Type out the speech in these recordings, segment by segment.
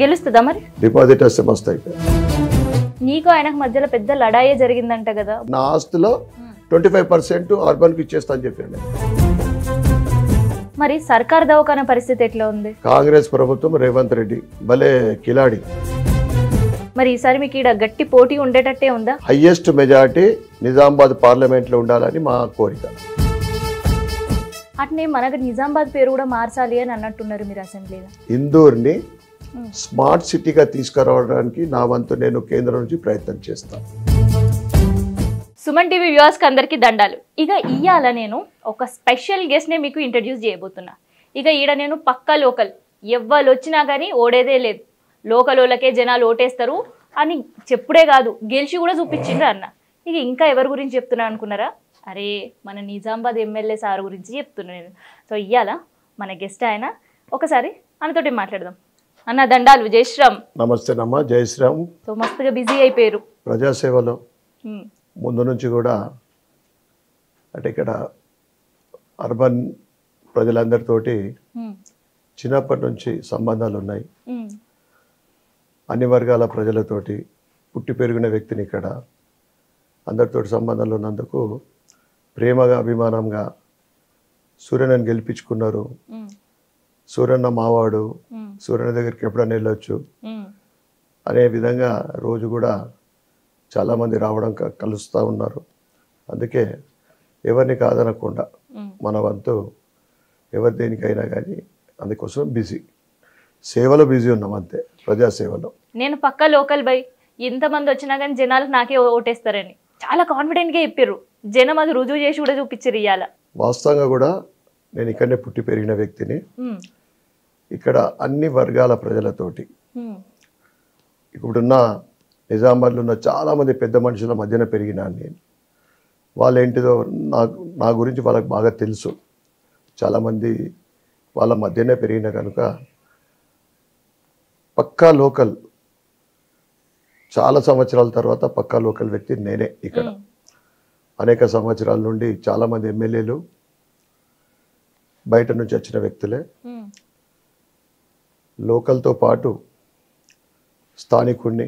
గెలుస్తుందా మరి? డిపాజిట్ వస్తే మస్తు అయిపోయింది. నీకు ఆయనకు మధ్యలో పెద్ద లడాయే జరిగిందంట కదా. నా ఆస్తిలో 25% అర్బన్కి ఇచ్చేస్తా అని చెప్పాను. మరి సర్కార్ దవాఖాన పరిస్థితి ఎట్లా ఉంది? కాంగ్రెస్ ప్రభుత్వం రేవంత్ రెడ్డి భలే కిలాడి. మరి ఈసారి మీకు ఈడ గట్టి పోటీ ఉండేటట్టే ఉందా? హైయెస్ట్ మెజారిటీ నిజామాబాద్ పార్లమెంట్లో ఉండాలని మా కోరిక. అట్నే మనకు నిజామాబాద్ పేరు కూడా మార్చాలి అని అన్నట్టున్నారు మీరు అసెంబ్లీలో. ఇందూర్ని స్మార్ట్ సిటీగా తీసుకురావడానికి నా వంతు నేను కేంద్రం నుంచి ప్రయత్నం చేస్తాను. సుమన్ టీవీ వ్యూవర్స్కి అందరికీ దండాలు. ఇక ఇయ్యాల నేను ఒక స్పెషల్ గెస్ట్నే మీకు ఇంట్రడ్యూస్ చేయబోతున్నా. ఇక ఈడ నేను పక్కా లోకల్, ఎవ్వరు వచ్చినా కానీ ఓడేదే లేదు, లోకల్ వాళ్ళకే జనాలు ఓటేస్తారు అని చెప్పుడే కాదు గెలిచి కూడా చూపించిండ్రు అన్న. ఇక ఇంకా ఎవరి గురించి చెప్తున్నా అనుకున్నారా? అరే మన నిజామాబాద్ ఎమ్మెల్యే సార్ గురించి చెప్తున్నా నేను. సో ఇయ్యాల మన గెస్ట్ ఆయన, ఒకసారి అన్నతోటి మాట్లాడదాం. అన్న దండాలు, జై శ్రీరామ్. నమస్తే నమ్మ, జై శ్రీరామ్. సో మస్తుగా బిజీ అయిపోయారు ప్రజాసేవలో. ముందు నుంచి కూడా అంటే ఇక్కడ అర్బన్ ప్రజలందరితోటి చిన్నప్పటి నుంచి సంబంధాలు ఉన్నాయి. అన్ని వర్గాల ప్రజలతోటి పుట్టి పెరిగిన వ్యక్తిని ఇక్కడ అందరితోటి సంబంధాలు ఉన్నందుకు ప్రేమగా అభిమానంగా సూర్యనని గెలిపించుకున్నారు. సూర్యన్న మావాడు, సూర్యన్న దగ్గరికి ఎప్పుడైనా వెళ్ళొచ్చు అనే విధంగా రోజు కూడా చాలామంది రావడం కలుస్తూ ఉన్నారు. అందుకే ఎవరిని కాదనకుండా మన వంతు ఎవరి దేనికైనా కానీ అందుకోసం బిజీ, సేవలో బిజీ ఉన్నాం అంతే, ప్రజాసేవలో. నేను పక్కా లోకల్ బై, ఎంతమంది వచ్చినా కానీ జనాలకు నాకే ఓటేస్తారని చాలా కాన్ఫిడెంట్గా చెప్పారు. జనం అది రుజువు చేసి కూడా చూపించారు ఇవాళ. వాస్తవంగా కూడా నేను ఇక్కడనే పుట్టి పెరిగిన వ్యక్తిని. ఇక్కడ అన్ని వర్గాల ప్రజలతోటి ఇప్పుడున్న నిజామాబాద్లో ఉన్న చాలామంది పెద్ద మనుషుల మధ్యన పెరిగినాను నేను. వాళ్ళేంటిదో నా గురించి వాళ్ళకి బాగా తెలుసు. చాలామంది వాళ్ళ మధ్యనే పెరిగిన కనుక పక్కా లోకల్, చాలా సంవత్సరాల తర్వాత పక్కా లోకల్ వ్యక్తి నేనే. ఇక్కడ అనేక సంవత్సరాల నుండి చాలామంది ఎమ్మెల్యేలు బయట నుంచి వచ్చిన వ్యక్తులే. లోకల్తో పాటు స్థానికుడిని,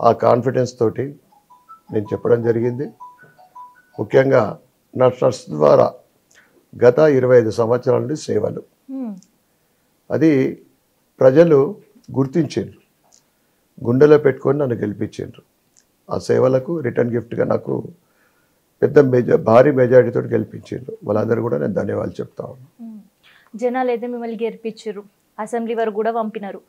ఆ కాన్ఫిడెన్స్ తోటి నేను చెప్పడం జరిగింది. ముఖ్యంగా నా ట్రస్ట్ ద్వారా గత 25 సంవత్సరాల నుండి సేవలు, అది ప్రజలు గుర్తించారు, గుండెలో పెట్టుకొని నన్ను గెలిపించారు. ఆ సేవలకు రిటర్న్ గిఫ్ట్గా నాకు భారీ మెజారిటీతో గెలిపించారు. వాళ్ళందరూ కూడా నేను ధన్యవాదాలు చెప్తా ఉన్నాను. జనాలు అయితే మిమ్మల్ని గెలిపించారు, అసెంబ్లీ వరకు కూడా పంపినారు.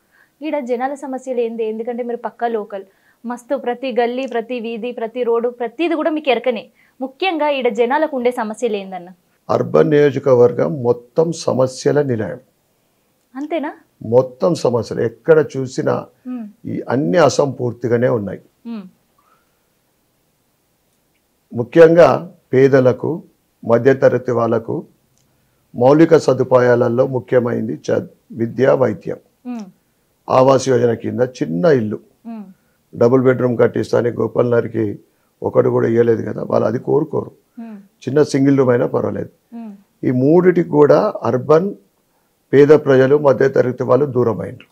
ఈడ జనాల సమస్యలు ఏంది? ఎందుకంటే మీరు పక్కా లోకల్, మస్తు ప్రతి గల్లీ, ప్రతి వీధి, ప్రతి రోడ్డు, ప్రతిది కూడా మీకు ఎరకనే. ముఖ్యంగా ఈడ జనాలకు ఉండే సమస్యలు ఏందన్న? అర్బన్ నియోజకవర్గం మొత్తం సమస్యల నిలయం. అంతేనా? మొత్తం సమస్యలు ఎక్కడ చూసినా ఈ అన్ని అసంపూర్తిగానే ఉన్నాయి. ముఖ్యంగా పేదలకు, మధ్యతరగతి వాళ్ళకు మౌలిక సదుపాయాలలో ముఖ్యమైనది విద్య, వైద్యం. ఆవాస్ యోజన కింద చిన్న ఇల్లు, డబుల్ బెడ్రూమ్ కట్టిస్తానికి గోపాల్ నగర్కి ఒకటి కూడా ఇవ్వలేదు కదా, వాళ్ళు అది కోరుకోరు. చిన్న సింగిల్ రూమ్ అయినా పర్వాలేదు. ఈ మూడిటికి కూడా అర్బన్ పేద ప్రజలు, మధ్యతరగతి వాళ్ళు దూరం అయినరు.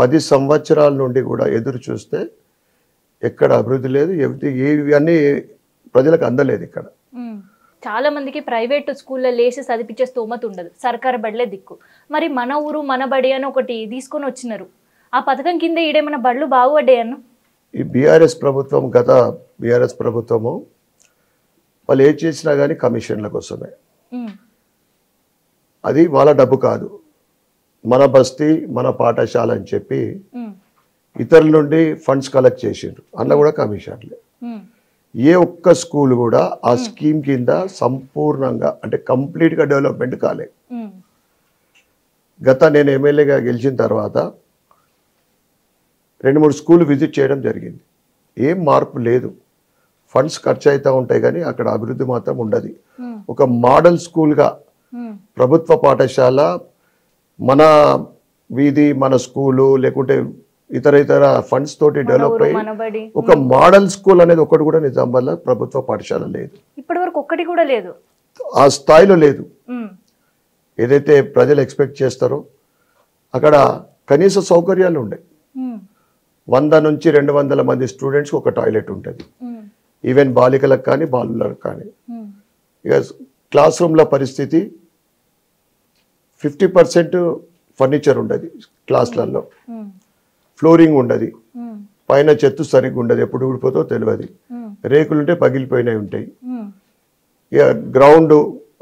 10 సంవత్సరాల నుండి కూడా ఎదురు చూస్తే ఎక్కడ అభివృద్ధి లేదు, ఇవన్నీ ప్రజలకు అందలేదు. ఇక్కడ చాలా మందికి ప్రైవేట్ స్కూల్లో లేసి చదివించే స్తోమత ఉండదు, సర్కారు బడిలే దిక్కు. మరి మన ఊరు మన బడి అని ఒకటి తీసుకొని వచ్చినారు. ఆ పథకం కింద ఈడేమైనా బడులు బాగుపడ్డాయన్న? ఈ బీఆర్ఎస్ ప్రభుత్వం, గత బీఆర్ఎస్ ప్రభుత్వము వాళ్ళు ఏం చేసినా కానీ కమిషన్ల కోసమే. అది వాళ్ళ డబ్బు కాదు, మన బస్తీ మన పాఠశాల అని చెప్పి ఇతరుల నుండి ఫండ్స్ కలెక్ట్ చేసిండ్రు. అందులో కూడా కమిషన్లే. ఏ ఒక్క స్కూల్ కూడా ఆ స్కీమ్ కింద సంపూర్ణంగా అంటే కంప్లీట్గా డెవలప్మెంట్ కాలే. గత నేను ఎమ్మెల్యేగా గెలిచిన తర్వాత 2-3 స్కూల్ విజిట్ చేయడం జరిగింది. ఏం మార్పు లేదు, ఫండ్స్ ఖర్చు అవుతూ ఉంటాయి కానీ అక్కడ అభివృద్ధి మాత్రం ఉండదు. ఒక మోడల్ స్కూల్గా ప్రభుత్వ పాఠశాల, మన వీధి, మన స్కూలు, లేకుంటే ఇతర ఫండ్స్ తోటి డెవలప్ అయ్యి ఒక మోడల్ స్కూల్ అనేది ఒకటి కూడా నిజామాబాద్లో ప్రభుత్వ పాఠశాల లేదు. ఇప్పటివరకు ఒక్కటి కూడా లేదు, ఆ స్థాయిలో లేదు. ఏదైతే ప్రజలు ఎక్స్పెక్ట్ చేస్తారో అక్కడ కనీస సౌకర్యాలు ఉన్నాయి. 100 నుంచి 200 మంది స్టూడెంట్స్కి ఒక టాయిలెట్ ఉంటుంది. ఈవెన్ బాలికలకు కానీ బాలులకు కానీ. ఇక క్లాస్ రూమ్ల పరిస్థితి 50% ఫర్నిచర్ ఉండదు క్లాసులలో, ఫ్లోరింగ్ ఉండదు, పైన చెత్త సరిగ్గా ఉండదు, ఎప్పుడు ఊడిపోతో తెలియదు, రేకులుంటే పగిలిపోయినవి ఉంటాయి. ఇక గ్రౌండ్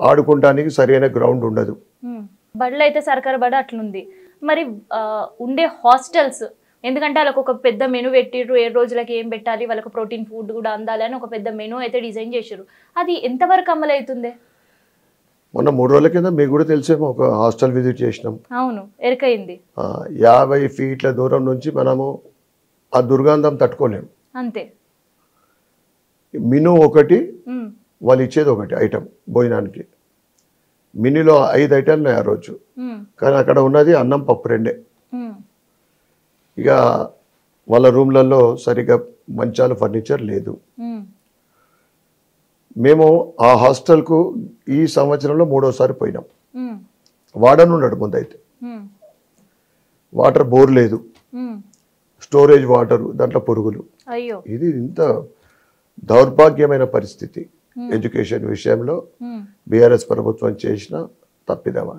ఆడుకోవడానికి సరైన గ్రౌండ్ ఉండదు. బడులు అయితే సర్కారు బడి అట్లుంది. మరి ఉండే హాస్టల్స్, ఎందుకంటే వాళ్ళకి ఒక పెద్ద మెనూ పెట్టిర్రు, 7 రోజులకి ఏం పెట్టాలి, వాళ్ళకి ప్రోటీన్ ఫుడ్ కూడా అందాలి అని ఒక పెద్ద మెనూ అయితే డిజైన్ చేసారు. అది ఎంతవరకు అమలు అవుతుంది? మొన్న 3 రోజుల కింద మీకు కూడా తెలిసేమో ఒక హాస్టల్ విజిట్ చేసినాం. అవును, ఎరకైంది. 50 ఫీట్ల దూరం నుంచి మనము ఆ దుర్గంధం తట్టుకోలేము. అంతే. మిను ఒకటి, వాళ్ళు ఇచ్చేది ఒకటి ఐటమ్ భోజనానికి. మినీలో 5 ఐటమ్లు ఉన్నాయి ఆ రోజు, కానీ అక్కడ ఉన్నది అన్నం పప్పు 2. ఇక వాళ్ళ రూమ్లలో సరిగ్గా మంచాలు ఫర్నిచర్ లేదు. మేము ఆ హాస్టల్కు ఈ సంవత్సరంలో 3వసారి పోయినాం. వార్డెన్ ఉన్నాడు ముందైతే, వాటర్ బోర్ లేదు, స్టోరేజ్ వాటర్, దాంట్లో పురుగులు. ఇది ఇంత దౌర్భాగ్యమైన పరిస్థితి ఎడ్యుకేషన్ విషయంలో బీఆర్ఎస్ ప్రభుత్వం చేసిన తప్పిదమా.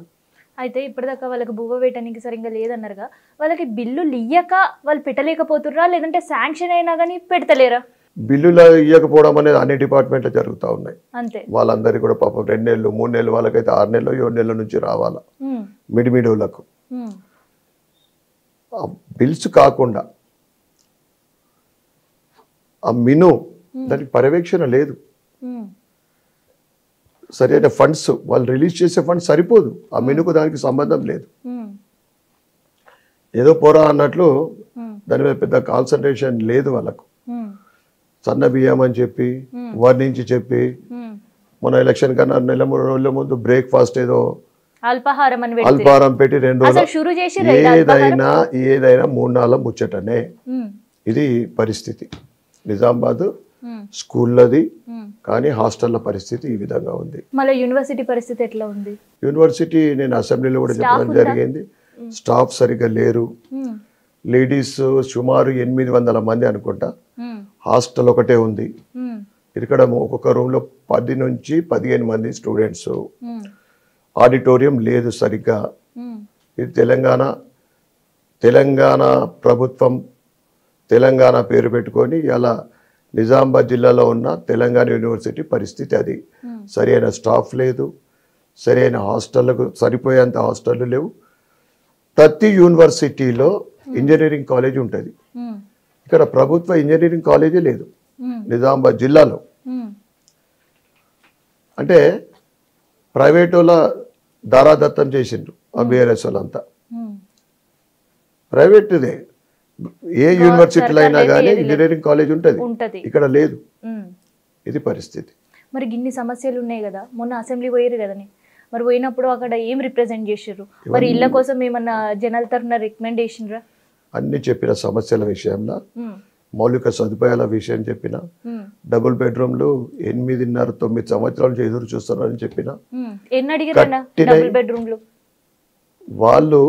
అయితే ఇప్పటిదాకా వాళ్ళకి బువ్వ వేయటానికి సరిగ్గా లేదన్నారుగా, వాళ్ళకి బిల్లులు ఇయ్యక వాళ్ళు పెట్టలేకపోతుర్రా, లేదంటే శాంక్షన్ అయినా కానీ పెడతలేరా? బిల్లులు ఇవ్వకపోవడం అనేది అన్ని డిపార్ట్మెంట్లో జరుగుతూ ఉన్నాయి. అంతే. వాళ్ళందరికీ కూడా పాపం 2 నెలలు 3 నెలలు, వాళ్ళకైతే 6 నెలలు 7 నెలల నుంచి రావాలా మిడిమిడోళ్ళకు. బిల్స్ కాకుండా ఆ మిను దానికి పర్యవేక్షణ లేదు. సరైన ఫండ్స్ వాళ్ళు రిలీజ్ చేసే ఫండ్స్ సరిపోదు, ఆ మెనుకు దానికి సంబంధం లేదు. ఏదో పోరా అన్నట్లు దాని మీద పెద్ద కాన్సన్ట్రేషన్ లేదు వాళ్ళకు. సన్న బియ్యం అని చెప్పి వర్ణించి చెప్పి, మన ఎలక్షన్ కన్నా 2-3 రోజుల ముందు బ్రేక్ఫాస్ట్ ఏదో అల్పాహారం పెట్టి 2 రోజులు ఏదైనా 3-4 ముచ్చటనే. ఇది పరిస్థితి నిజామాబాద్ స్కూల్లది. కానీ హాస్టల్ల పరిస్థితి ఈ విధంగా ఉంది. మళ్ళీ యూనివర్సిటీ పరిస్థితి ఎట్లా ఉంది? యూనివర్సిటీ నేను అసెంబ్లీలో కూడా చెప్పడం జరిగింది, స్టాఫ్ సరిగ్గా లేరు. లేడీస్ సుమారు 800 మంది అనుకుంటా, హాస్టల్ ఒకటే ఉంది. ఇక్కడ ఒక్కొక్క రూమ్లో 10 నుంచి 15 మంది స్టూడెంట్స్. ఆడిటోరియం లేదు సరిగ్గా. ఇది తెలంగాణ ప్రభుత్వం తెలంగాణ పేరు పెట్టుకొని ఇలా నిజామాబాద్ జిల్లాలో ఉన్న తెలంగాణ యూనివర్సిటీ పరిస్థితి అది. సరైన స్టాఫ్ లేదు, సరైన హాస్టళ్లకు సరిపోయేంత హాస్టళ్ళు లేవు. ప్రతి యూనివర్సిటీలో ఇంజనీరింగ్ కాలేజ్ ఉంటుంది, ఇక్కడ ప్రభుత్వ ఇంజనీరింగ్ కాలేజీ లేదు నిజామాబాద్ జిల్లాలో. అంటే ప్రైవేట్ వాళ్ళ దారాదత్తం చేసిండ్రు ఆ బీఆర్ఎస్ వాళ్ళంతా. ప్రైవేట్దే ఏ యూనివర్సిటీలో అయినా కానీ ఇంజనీరింగ్ కాలేజ్ ఉంటుంది, ఇక్కడ లేదు. ఇది పరిస్థితి. మరి ఇన్ని సమస్యలు ఉన్నాయి కదా, మొన్న అసెంబ్లీ పోయారు కదని, మరి పోయినప్పుడు అక్కడ ఏం రిప్రజెంట్ చేసారు? మరి ఇళ్ళ కోసం ఏమన్నా జనాల తరఫున రికమెండ్ చేసిండ్రా? అన్ని చెప్పిన సమస్యల విషయంలో, మౌలిక సదుపాయాల విషయం చెప్పిన, డబుల్ బెడ్రూమ్లు 8.5-9 సంవత్సరాల నుంచి ఎదురు చూస్తున్నారని చెప్పిన. వాళ్ళు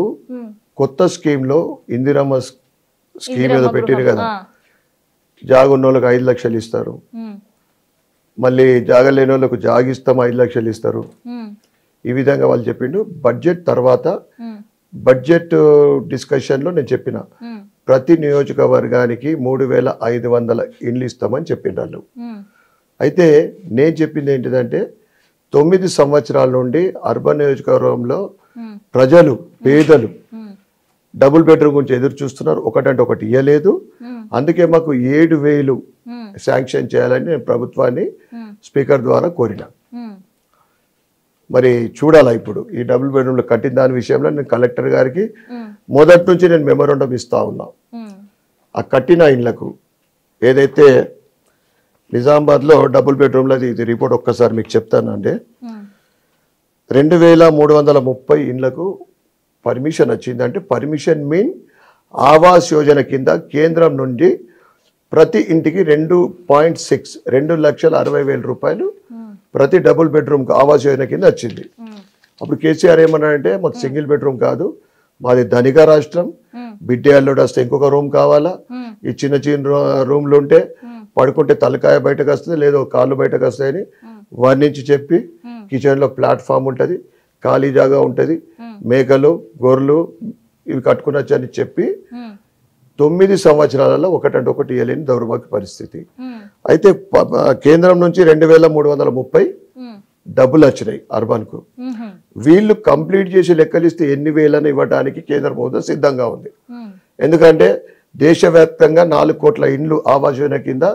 కొత్త స్కీమ్ లో ఇందిరమ్మ స్కీమ్ ఏదో పెట్టారు కదా, జాగున్న వాళ్ళకి 5 లక్షలు ఇస్తారు, మళ్ళీ జాగ లేని వాళ్ళకు జాగిస్తాం 5 లక్షలు ఇస్తారు. ఈ విధంగా వాళ్ళు చెప్పిండు. బడ్జెట్ తర్వాత బడ్జెట్ డిస్కషన్ లో నేను చెప్పిన ప్రతి నియోజకవర్గానికి 3,500 ఇండ్లు ఇస్తామని చెప్పిండ్రు. అయితే నేను చెప్పింది ఏంటిదంటే 9 సంవత్సరాల నుండి అర్బన్ నియోజకవర్గంలో ప్రజలు పేదలు డబుల్ బెడ్రూమ్ గురించి ఎదురు చూస్తున్నారు, ఒకటంటే ఒకటి ఇవ్వలేదు. అందుకే మాకు 7,000 శాంక్షన్ చేయాలని నేను ప్రభుత్వాన్ని స్పీకర్ ద్వారా కోరిన. మరి చూడాలా ఇప్పుడు ఈ డబుల్ బెడ్రూమ్లు కట్టిన దాని విషయంలో నేను కలెక్టర్ గారికి మొదటి నుంచి నేను మెమోరాండం ఇస్తా ఉన్నా. ఆ కట్టిన ఇళ్లకు ఏదైతే నిజామాబాద్లో డబుల్ బెడ్రూమ్లది ఇది రిపోర్ట్ ఒక్కసారి మీకు చెప్తానండి. 2,330 ఇండ్లకు పర్మిషన్ వచ్చిందంటే, పర్మిషన్ మీన్ ఆవాస్ యోజన కింద కేంద్రం నుండి ప్రతి ఇంటికి 2.6 2,60,000 రూపాయలు ప్రతి డబుల్ బెడ్రూమ్ ఆవాస్ యోజన కింద వచ్చింది. అప్పుడు కేసీఆర్ ఏమన్నాడంటే మాకు సింగిల్ బెడ్రూమ్ కాదు మాది ధనిక రాష్ట్రం. బిడ్డ అల్లుడు వస్తే ఇంకొక రూమ్ కావాలా, ఈ చిన్న చిన్న రూమ్లు ఉంటే పడుకుంటే తలకాయ బయటకు వస్తుంది, లేదో కాళ్ళు బయటకు వస్తాయని వర్ణించి చెప్పి, కిచెన్లో ప్లాట్ఫామ్ ఉంటుంది, ఖాళీ జాగా ఉంటుంది, మేకలు గొర్రెలు ఇవి కట్టుకునొచ్చు అని చెప్పి 9 సంవత్సరాలలో ఒకటంటే ఒకటి ఇవ్వలేని దౌర్భాగ్య పరిస్థితి. అయితే కేంద్రం నుంచి 2330 డబ్బులు వచ్చినాయి అర్బన్కు. వీళ్ళు కంప్లీట్ చేసి లెక్కలిస్తే ఎన్ని వేలని ఇవ్వడానికి కేంద్ర ప్రభుత్వం సిద్ధంగా ఉంది. ఎందుకంటే దేశవ్యాప్తంగా 4 కోట్ల ఇండ్లు ఆవాస్ యోజన కింద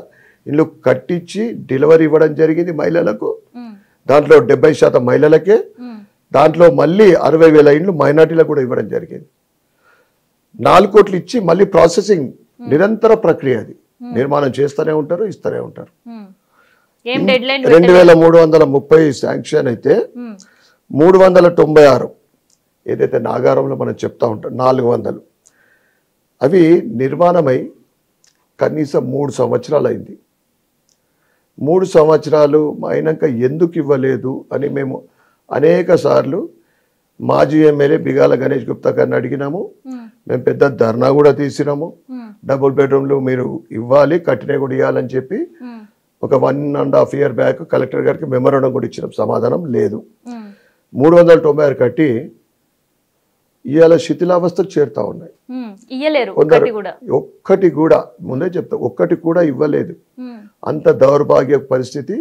ఇండ్లు కట్టించి డెలివరీ ఇవ్వడం జరిగింది మహిళలకు. దాంట్లో 70% మహిళలకే, దాంట్లో మళ్ళీ 60,000 ఇండ్లు మైనార్టీలకు కూడా ఇవ్వడం జరిగింది. 4 కోట్లు ఇచ్చి మళ్ళీ ప్రాసెసింగ్ నిరంతర ప్రక్రియ, అది నిర్మాణం చేస్తూనే ఉంటారు, ఇస్తూనే ఉంటారు. 2330 శాంక్షన్ అయితే 396 ఏదైతే నాగారంలో మనం చెప్తా ఉంటాం 400 అవి నిర్మాణమై కనీసం 3 సంవత్సరాలు అయింది. 3 సంవత్సరాలు అయినాక ఎందుకు ఇవ్వలేదు అని మేము అనేక సార్లు మాజీ ఎమ్మెల్యే బిగాల గణేష్ గుప్తా గారిని అడిగినాము. మేము పెద్ద ధర్నా కూడా తీసినాము. డబుల్ బెడ్రూమ్లు మీరు ఇవ్వాలి, కట్టినవి కూడా ఇవ్వాలని చెప్పి ఒక 1.5 year బ్యాక్ కలెక్టర్ గారికి మెమోరాండం కూడా ఇచ్చినాం. సమాధానం లేదు. 396 కట్టి ఇవాళ శిథిలావస్థకు చేరుతా ఉన్నాయి. ఒక్కటి కూడా ముందే చెప్తా, ఒక్కటి కూడా ఇవ్వలేదు. అంత దౌర్భాగ్య పరిస్థితి,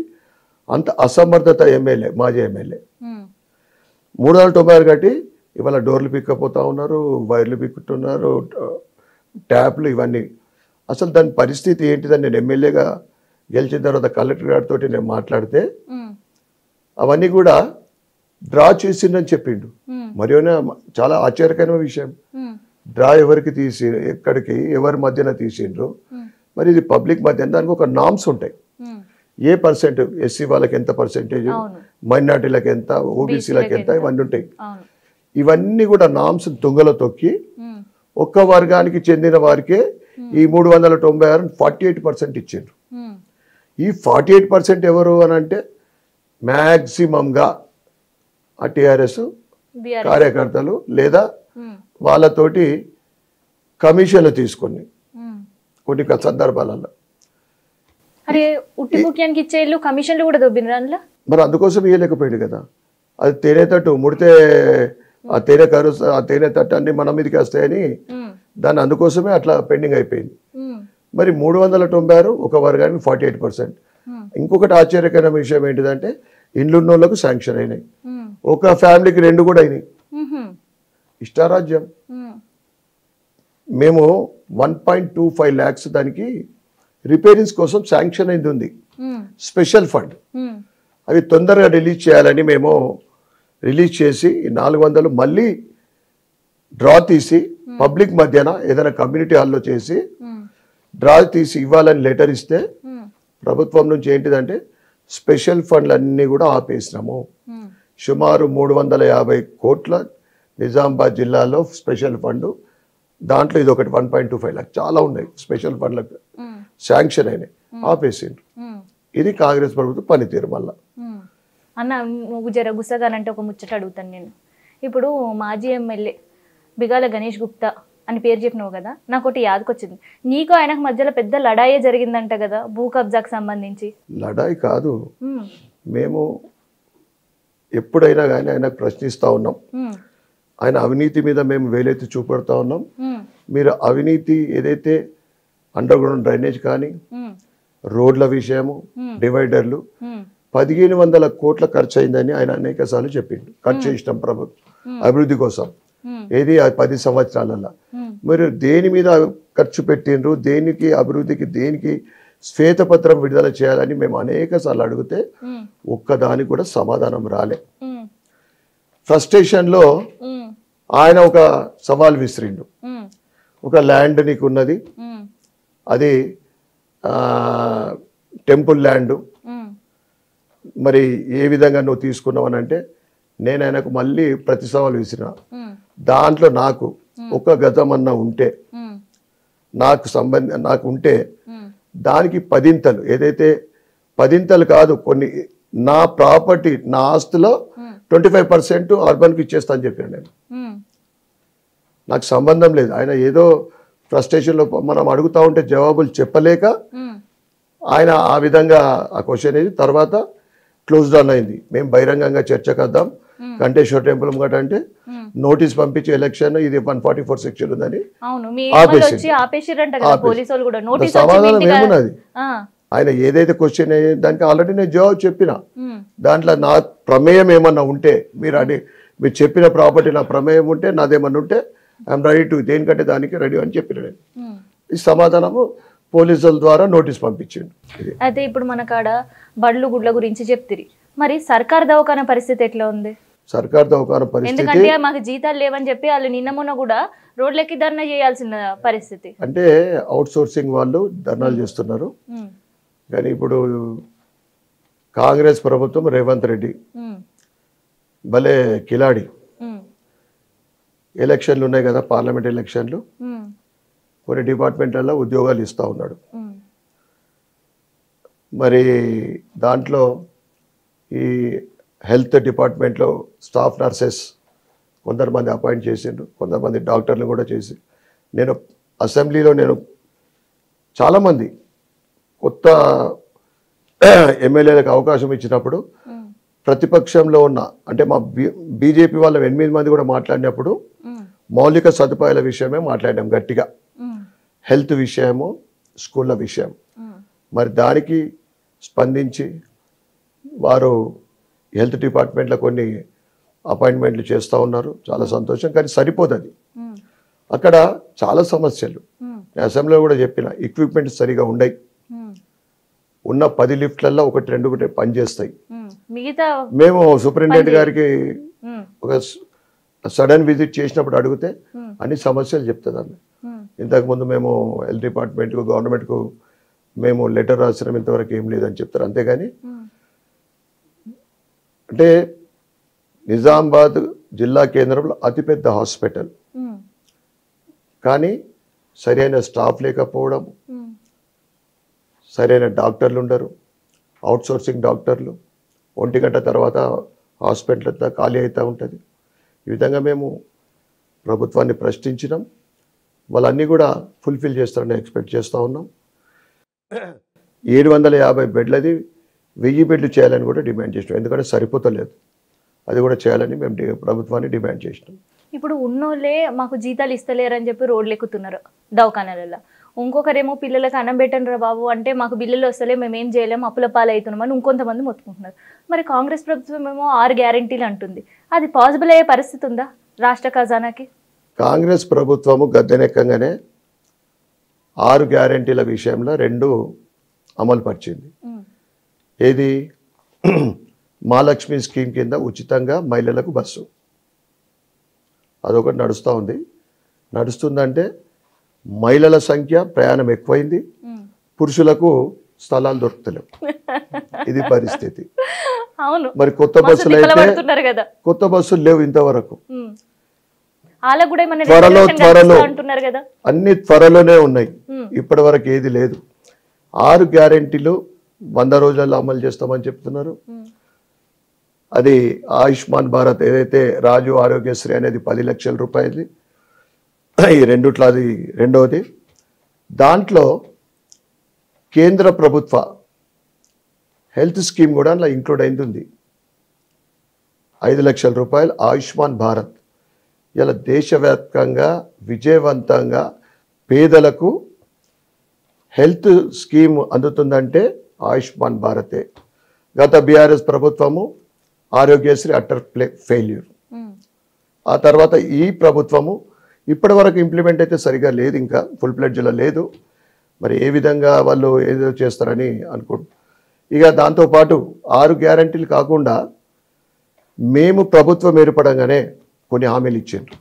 అంత అసమర్థత ఎమ్మెల్యే, మాజీ ఎమ్మెల్యే. 396 కట్టి ఇవాళ డోర్లు పిక్కపోతా ఉన్నారు, వైర్లు పిక్కుతున్నారు, ట్యాప్లు ఇవన్నీ. అసలు దాని పరిస్థితి ఏంటిదని నేను ఎమ్మెల్యేగా గెలిచిన తర్వాత కలెక్టర్ గారితో నేను మాట్లాడితే అవన్నీ కూడా డ్రా చేసిందని చెప్పిండు. మరియు చాలా ఆశ్చర్యకరమైన విషయం, డ్రా ఎవరికి తీసి ఎక్కడికి ఎవరి మధ్యన తీసిండ్రు, మరి ఇది పబ్లిక్ మధ్యన దానికి ఒక నామ్స్ ఉంటాయి. ఏ పర్సెంట్ ఎస్సీ వాళ్ళకి ఎంత పర్సెంటేజ్, మైనార్టీలకు ఎంత, ఓబీసీలకు ఎంత, ఇవన్నీ ఉంటాయి. ఇవన్నీ కూడా నామ్స్ తుంగలో తొక్కి ఒక్క వర్గానికి చెందిన వారికే ఈ 396 48% ఇచ్చిండ్రు. ఈ 48% ఎవరు అని అంటే మ్యాక్సిమంగా ఆ టీఆర్ఎస్ కార్యకర్తలు లేదా వాళ్ళతోటి కమిషన్లు తీసుకొని కొన్ని సందర్భాలలో. అరే ఉట్టి ముఖ్యానికి ఇచ్చే కమిషన్లు కూడా దొబ్బిన మరి అందుకోసం ఇవ్వలేకపోయాడు కదా. అది తేనె తట్టు ముడితే ఆ తేనె కరు, ఆ తేనె తట్టు అన్ని మన మీదకి వస్తాయని దాన్ని అందుకోసమే అట్లా పెండింగ్ అయిపోయింది. మరి 396 ఒక వర్గానికి 48%. ఇంకొకటి ఆశ్చర్యకరమైన విషయం ఏంటిదంటే ఇండ్లున్న వాళ్ళకు శాంక్షన్ అయినాయి, ఒక ఫ్యామిలీకి 2 కూడా అయినాయి. ఇష్టారాజ్యం. మేము 1.25 lakhs దానికి రిపేరింగ్స్ కోసం శాంక్షన్ అయింది ఉంది, స్పెషల్ ఫండ్. అవి తొందరగా రిలీజ్ చేయాలని మేము రిలీజ్ చేసి 400 మళ్ళీ డ్రా తీసి పబ్లిక్ మధ్యన ఏదైనా కమ్యూనిటీ హాల్లో చేసి డ్రా తీసి ఇవ్వాలని లెటర్ ఇస్తే ప్రభుత్వం నుంచి ఏంటిదంటే స్పెషల్ ఫండ్లు అన్నీ కూడా ఆపేసినాము. సుమారు 350 కోట్ల నిజామాబాద్ జిల్లాలో స్పెషల్ ఫండ్, దాంట్లో ఇది ఒకటి 1.25 lakhs చాలా ఉన్నాయి స్పెషల్ ఫండ్లకు శాంక్షన్ అయినాయి, ఆపేసిండ్రు. ఇది కాంగ్రెస్ ప్రభుత్వం పనితీరు. మళ్ళా అన్న నువ్వు జర గుసగాలంటే ఒక ముచ్చట అడుగుతాను నేను. ఇప్పుడు మాజీ ఎమ్మెల్యే బిగాల గణేష్ గుప్తా అని పేరు చెప్పినావు కదా, నాకు ఒకటి యాదకొచ్చింది. నీకు ఆయనకు మధ్యలో పెద్ద లడాయే జరిగిందంట కదా భూ కబ్జాకు సంబంధించి. లడాయి కాదు, మేము ఎప్పుడైనా కానీ ఆయనకు ప్రశ్నిస్తూ ఉన్నాం. ఆయన అవినీతి మీద మేము వేలెత్తి చూపెడతా ఉన్నాం. మీరు అవినీతి ఏదైతే అండర్ గ్రౌండ్ డ్రైనేజ్ కానీ, రోడ్ల విషయము, డివైడర్లు 1500 కోట్ల ఖర్చు అయిందని ఆయన అనేక సార్లు చెప్పిండు. ఖర్చు చేసినాం ప్రభుత్వం అభివృద్ధి కోసం. ఏది 10 సంవత్సరాలలో మీరు దేని మీద ఖర్చు పెట్టిండ్రు, దేనికి అభివృద్ధికి, దేనికి శ్వేతపత్రం విడుదల చేయాలని మేము అనేక సార్లు అడిగితే ఒక్కదానికి కూడా సమాధానం రాలే. ఫ్రస్ట్రేషన్లో ఆయన ఒక సవాల్ విసిరిండు. ఒక ల్యాండ్ నీకు ఉన్నది, అది టెంపుల్ ల్యాండ్, మరి ఏ విధంగా నువ్వు తీసుకున్నావు అని అంటే నేను ఆయనకు మళ్ళీ ప్రతి సవాల్ విసిరిన. దాంట్లో నాకు ఒక గజమన్నా ఉంటే, నాకు ఉంటే దానికి 10 ఏదైతే 10 కాదు, కొన్ని నా ప్రాపర్టీ, నా ఆస్తిలో 25% అర్బన్కి ఇచ్చేస్తా అని చెప్పాను నేను. నాకు సంబంధం లేదు. ఆయన ఏదో ఫ్రస్ట్రేషన్లో మనం అడుగుతూ ఉంటే జవాబులు చెప్పలేక ఆయన ఆ విధంగా ఆ క్వశ్చన్ ఇది తర్వాత క్లోజ్ డౌన్ అయింది. మేము బహిరంగంగా చర్చకు వద్దాం కంటేశ్వర టెంపుల్ ముంగట అంటే నోటీస్ పంపించి ఎలక్షన్ ఇది 144 సెక్షన్ ఉందని సమాధానం ఏమున్నది. ఆయన ఏదైతే క్వశ్చన్ దానికి ఆల్రెడీ నేను జవాబు చెప్పిన. దాంట్లో నా ప్రమేయం ఏమన్నా ఉంటే మీరు చెప్పిన ప్రాపర్టీ నా ప్రమేయం ఉంటే నాదేమన్నా ఉంటే ఐఎమ్ రెడీ టు దేనికంటే దానికి రెడీ అని చెప్పిన నేను. ఈ సమాధానము పోలీసుల ద్వారా నోటీస్ పంపించిండు. అయితే ఇప్పుడు మన కాడ బడ్లు గుడ్ల గురించి చెప్తిరి, మరి సర్కార్ దవాఖాన పరిస్థితి ఎట్లా ఉంది? సర్కార్ దవాఖాన పరిస్థితి ఎందుకంటే మాకు జీతాలు లేవని చెప్పి వాళ్ళు నిన్న మొన్న కూడా రోడ్లెక్కి ధర్నా చేయాల్సిన పరిస్థితి. అంటే అవుట్ సోర్సింగ్ వాళ్ళు ధర్నాలు చేస్తున్నారు. కానీ ఇప్పుడు కాంగ్రెస్ ప్రభుత్వం రేవంత్ రెడ్డి భలే కిలాడి. ఎలక్షన్లు ఉన్నాయి కదా, పార్లమెంట్ ఎలక్షన్లు, కొన్ని డిపార్ట్మెంట్లలో ఉద్యోగాలు ఇస్తూ ఉన్నాడు. మరి దాంట్లో ఈ హెల్త్ డిపార్ట్మెంట్లో స్టాఫ్ నర్సెస్ కొంతమంది అపాయింట్ చేసిండ్రు, కొంతమంది డాక్టర్లు కూడా చేసి నేను అసెంబ్లీలో చాలామంది కొత్త ఎమ్మెల్యేలకు అవకాశం ఇచ్చినప్పుడు ప్రతిపక్షంలో ఉన్న అంటే మా బీజేపీ వాళ్ళ 8 మంది కూడా మాట్లాడినప్పుడు మౌలిక సదుపాయాల విషయమే మాట్లాడాం గట్టిగా, హెల్త్ విషయము స్కూళ్ళ విషయం. మరి దానికి స్పందించి వారు హెల్త్ డిపార్ట్మెంట్లో కొన్ని అపాయింట్మెంట్లు చేస్తూ ఉన్నారు, చాలా సంతోషం. కానీ సరిపోతుంది, అక్కడ చాలా సమస్యలు. నేను అసెంబ్లీలో కూడా చెప్పిన ఎక్విప్మెంట్ సరిగా ఉండయి, ఉన్న 10 లిఫ్ట్లలో 1-2 పనిచేస్తాయి. మేము సూపరింటెండెంట్ గారికి ఒక సడన్ విజిట్ చేసినప్పుడు అడిగితే అన్ని సమస్యలు చెప్తుంది ఆమె. ఇంతకుముందు మేము హెల్త్ డిపార్ట్మెంట్కు గవర్నమెంట్కు మేము లెటర్ రాసినాం, ఇంతవరకు ఏం లేదని చెప్తారు. అంతేగాని అంటే నిజామాబాద్ జిల్లా కేంద్రంలో అతిపెద్ద హాస్పిటల్, కానీ సరైన స్టాఫ్ లేకపోవడం, సరైన డాక్టర్లు ఉండరు, అవుట్సోర్సింగ్ డాక్టర్లు, 1 గంట తర్వాత హాస్పిటల్ అంతా ఖాళీ అవుతూ ఉంటుంది. ఈ విధంగా మేము ప్రభుత్వాన్ని ప్రశ్నించినాం, వాళ్ళన్నీ కూడా ఫుల్ఫిల్ చేస్తారని ఎక్స్పెక్ట్ చేస్తూ ఉన్నాం. 750 బెడ్లది 1000 బెడ్లు చేయాలని కూడా డిమాండ్ చేసినాం, ఎందుకంటే సరిపోతలేదు, అది కూడా చేయాలని మేము ప్రభుత్వాన్ని డిమాండ్ చేసినాం. ఇప్పుడు ఉన్నోళ్ళే మాకు జీతాలు ఇస్తలేరని చెప్పి రోడ్లు ఎక్కుతున్నారు దవాఖానాలలో, ఇంకొకరేమో పిల్లలకు అన్నం పెట్టండి రా బాబు అంటే మాకు బిల్లులు వస్తలే మేమేం చేయలేము అప్పుల పాలవుతున్నామని ఇంకొంతమంది మొత్తుకుంటున్నారు. మరి కాంగ్రెస్ ప్రభుత్వం ఏమో 6 గ్యారెంటీలు అంటుంది, అది పాసిబుల్ అయ్యే పరిస్థితి ఉందా రాష్ట్ర ఖజానాకి? కాంగ్రెస్ ప్రభుత్వము గద్దెనెక్కగానే 6 గ్యారెంటీల విషయంలో 2 అమలు పరిచింది. ఏది? మహాలక్ష్మి స్కీమ్ కింద ఉచితంగా మహిళలకు బస్సు, అదొకటి నడుస్తూ ఉంది. నడుస్తుందంటే మహిళల సంఖ్య ప్రయాణం ఎక్కువైంది, పురుషులకు స్థలాలు దొరుకుతలేవు, ఇది పరిస్థితి. మరి కొత్త బస్సులు అయితే కొత్త బస్సులు లేవు ఇంతవరకు, త్వరలో అన్ని త్వరలోనే ఉన్నాయి, ఇప్పటి వరకు ఏది లేదు. 6 గ్యారెంటీలు 100 రోజుల్లో అమలు చేస్తామని చెప్తున్నారు. అది ఆయుష్మాన్ భారత్ ఏదైతే రాజు ఆరోగ్యశ్రీ అనేది 10 లక్షల రూపాయలు, ఈ రెండుట్లో అది రెండవది. దాంట్లో కేంద్ర ప్రభుత్వ హెల్త్ స్కీమ్ కూడా అలా ఇంక్లూడ్ అయింది ఉంది, 5 లక్షల రూపాయలు ఆయుష్మాన్ భారత్. ఇలా దేశవ్యాప్తంగా విజయవంతంగా పేదలకు హెల్త్ స్కీమ్ అందుతుందంటే ఆయుష్మాన్ భారతే. గత బీఆర్ఎస్ ప్రభుత్వము ఆరోగ్యశ్రీ అటర్ ఫెయిల్యూర్, ఆ తర్వాత ఈ ప్రభుత్వము ఇప్పటి వరకు ఇంప్లిమెంట్ అయితే సరిగా లేదు, ఇంకా ఫుల్ ప్లెడ్జ్లో లేదు. మరి ఏ విధంగా వాళ్ళు ఏదో చేస్తారని అనుకుంటున్నాం. ఇక దాంతోపాటు 6 గ్యారంటీలు కాకుండా మేము ప్రభుత్వం ఏర్పడంగానే కొన్ని హామీలు ఇచ్చిండ్రు.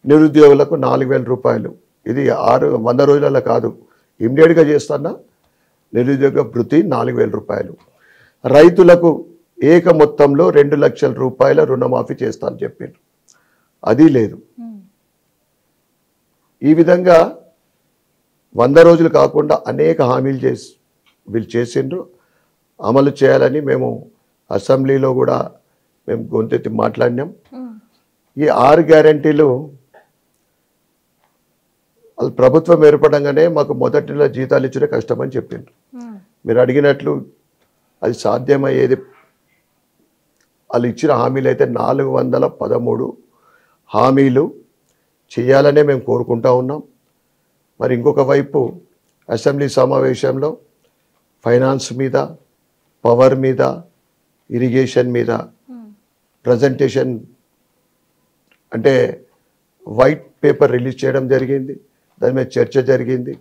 నిరుద్యోగులకు 4,000 రూపాయలు, ఇది 100 రోజులలో కాదు, ఇమ్మీడియట్గా చేస్తున్నా నిరుద్యోగ భృతి 4,000 రూపాయలు. రైతులకు ఏక మొత్తంలో 2 లక్షల రూపాయల రుణమాఫీ చేస్తానని చెప్పిండ్రు, అది లేదు. ఈ విధంగా 100 రోజులు కాకుండా అనేక హామీలు వీళ్ళు చేసిండ్రు, అమలు చేయాలని మేము అసెంబ్లీలో కూడా మేము గొంతెత్తి మాట్లాడినాం. ఈ 6 గ్యారెంటీలు వాళ్ళు ప్రభుత్వం ఏర్పడంగానే మాకు మొదటి నెల జీతాలు ఇచ్చిన కష్టమని చెప్పిండ్రు. మీరు అడిగినట్లు అది సాధ్యమయ్యేది. వాళ్ళు ఇచ్చిన హామీలు అయితే 413 హామీలు చేయాలనే మేము కోరుకుంటా ఉన్నాం. మరి ఇంకొక వైపు అసెంబ్లీ సమావేశంలో ఫైనాన్స్ మీద, పవర్ మీద, ఇరిగేషన్ మీద ప్రజెంటేషన్ అంటే వైట్ పేపర్ రిలీజ్ చేయడం జరిగింది. దాని మీద చర్చ జరిగింది.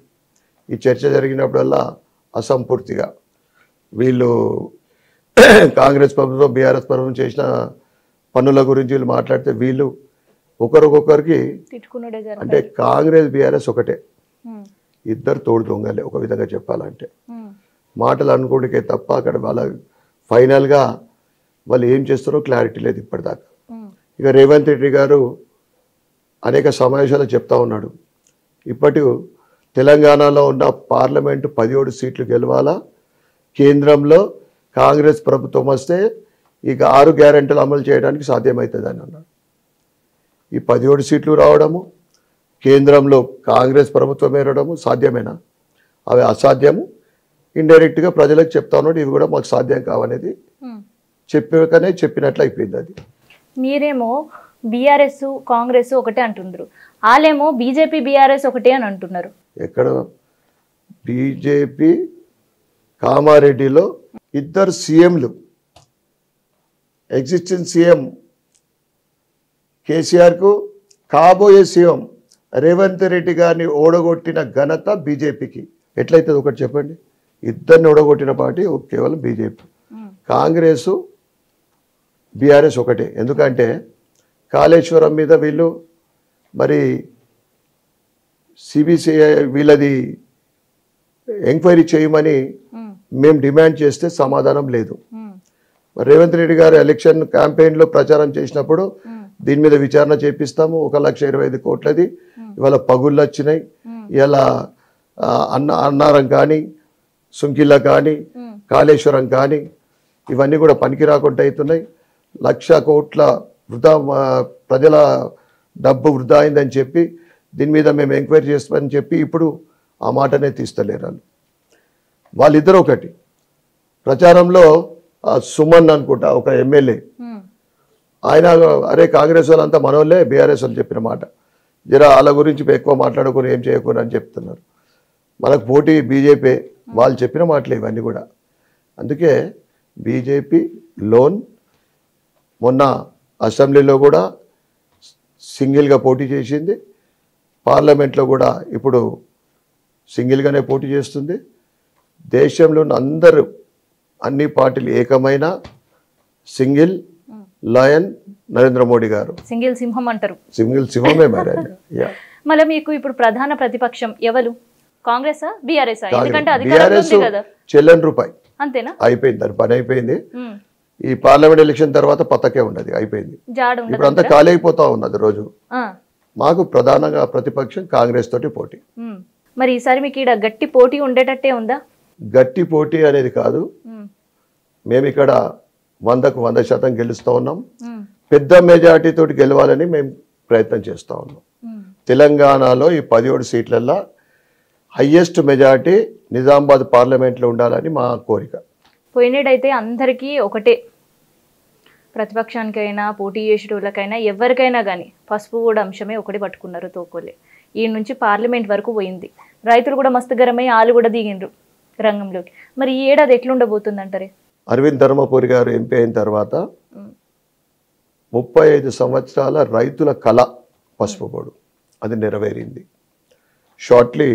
ఈ చర్చ జరిగినప్పుడల్లా అసంపూర్తిగా వీళ్ళు కాంగ్రెస్ ప్రభుత్వం బీఆర్ఎస్ ప్రభుత్వం చేసిన పన్నుల గురించి వీళ్ళు మాట్లాడితే వీళ్ళు ఒకరికొకరికి అంటే కాంగ్రెస్ బీఆర్ఎస్ ఒకటే, ఇద్దరు తోడు దొంగలే ఒక విధంగా చెప్పాలంటే. మాటలు అనుకోవడానికే తప్ప అక్కడ వాళ్ళ ఫైనల్గా వాళ్ళు ఏం చేస్తారో క్లారిటీ లేదు ఇప్పటిదాకా. ఇక రేవంత్ రెడ్డి గారు అనేక సమావేశాలు చెప్తా ఉన్నాడు, ఇప్పటి తెలంగాణలో ఉన్న పార్లమెంటు 17 సీట్లు గెలవాలా, కేంద్రంలో కాంగ్రెస్ ప్రభుత్వం వస్తే ఇక 6 గ్యారెంటీలు అమలు చేయడానికి సాధ్యమవుతుంది అని అన్నాడు. ఈ 17 సీట్లు రావడము, కేంద్రంలో కాంగ్రెస్ ప్రభుత్వం ఏరడము సాధ్యమేనా? అవి అసాధ్యము. ఇండైరెక్ట్గా ప్రజలకు చెప్తా ఉన్నాడు ఇవి కూడా మాకు సాధ్యం కావనేది చెప్పకనే చెప్పినట్లు అయిపోయింది. అది మీరేమో బీఆర్ఎస్ కాంగ్రెస్ ఒకటే అంటున్నారు, వాళ్ళేమో బీజేపీ బీఆర్ఎస్ ఒకటే అని అంటున్నారు. ఎక్కడ బీజేపీ కామారెడ్డిలో ఇద్దరు సీఎంలు, ఎగ్జిస్టింగ్ సీఎం కేసీఆర్కు కాబోయే సీఎం రేవంత్ రెడ్డి గారిని ఓడగొట్టిన ఘనత బీజేపీకి. ఎట్లయితుంది ఒకటి చెప్పండి. ఇద్దరిని ఓడగొట్టిన పార్టీ కేవలం బీజేపీ. కాంగ్రెసు బీఆర్ఎస్ ఒకటే. ఎందుకంటే కాళేశ్వరం మీద వీళ్ళు మరి సిబిసిఐ వీళ్ళది ఎంక్వైరీ చేయమని మేము డిమాండ్ చేస్తే సమాధానం లేదు. మరి రేవంత్ రెడ్డి గారు ఎలక్షన్ క్యాంపెయిన్లో ప్రచారం చేసినప్పుడు దీని మీద విచారణ చేపిస్తాము, 1,25,000 కోట్లది ఇవాళ పగుళ్ళు వచ్చినాయి, ఇలా అన్నారం కానీ, సుంకిల్ల కానీ, కాళేశ్వరం కానీ ఇవన్నీ కూడా పనికి రాకుండా అవుతున్నాయి, 1,00,000 కోట్ల వృధా ప్రజల డబ్బు వృధా అయిందని చెప్పి దీని మీద మేము ఎంక్వైరీ చేస్తామని చెప్పి ఇప్పుడు ఆ మాటనే తీస్తలేరు. వాళ్ళిద్దరు ఒకటి. ప్రచారంలో సుమన్ అనుకుంటా ఒక ఎమ్మెల్యే, ఆయన అరే కాంగ్రెస్ వాళ్ళంతా మనోళ్ళే బీఆర్ఎస్ వాళ్ళు చెప్పిన మాట, జరా వాళ్ళ గురించి ఎక్కువ మాట్లాడుకుని ఏం చేయకూడదు అని చెప్తున్నారు. మనకు పోటీ బీజేపీ, వాళ్ళు చెప్పిన మాటలే ఇవన్నీ కూడా. అందుకే బీజేపీ లోన్ మొన్న అసెంబ్లీలో కూడా సింగిల్గా పోటీ చేసింది, పార్లమెంట్లో కూడా ఇప్పుడు సింగిల్గానే పోటీ చేస్తుంది. దేశంలో అందరూ అన్ని పార్టీలు ఏకమైన సింగిల్ లయన్ నరేంద్ర మోడీ గారు. సింగిల్ సింహం అంటారు. సింగిల్ సింహమే మరి. మళ్ళీ మీకు ఇప్పుడు ప్రధాన ప్రతిపక్షం ఎవరు? కాంగ్రెసా బీఆర్ఎస్? ఎందుకంటే బీఆర్ఎస్ చెల్లని రూపాయి అంతేనా, అయిపోయింది, దాని పని అయిపోయింది. ఈ పార్లమెంట్ ఎలక్షన్ తర్వాత పతకే ఉన్నది, అయిపోయింది. ఇప్పుడు అంతా ఖాళీ అయిపోతా ఉన్నది రోజు. మాకు ప్రధానంగా ప్రతిపక్షం కాంగ్రెస్ తోటి పోటీ. మరి ఈసారి మీకు ఇక్కడ గట్టి పోటీ ఉండేటట్టే ఉందా? గట్టి పోటీ అనేది కాదు, మేము ఇక్కడ 100కు 100% గెలుస్తూ ఉన్నాం. పెద్ద మెజార్టీ తోటి గెలవాలని మేము ప్రయత్నం చేస్తూ ఉన్నాం. తెలంగాణలో ఈ 17 సీట్లల్లో హైయెస్ట్ మెజార్టీ నిజామాబాద్ పార్లమెంట్లో ఉండాలని మా కోరిక. పోయినట్టయితే అందరికీ ఒకటే, ప్రతిపక్షానికైనా పోటీ చేసేటోళ్ళకైనా ఎవరికైనా కానీ పసుపు కూడా అంశమే ఒకటి పట్టుకున్నారు తోకోలే. ఈ నుంచి పార్లమెంట్ వరకు పోయింది. రైతులు కూడా మస్తు గరమై వాళ్ళు కూడా దిగిండ్రు రంగంలోకి. మరి ఈ ఏడాది ఎట్లుండబోతుంది అంటారే? అరవింద్ ధర్మపురి గారు ఎంపీ అయిన తర్వాత 35 సంవత్సరాల రైతుల కళ పసుపు బోర్డు అది నెరవేరింది. షార్ట్లీ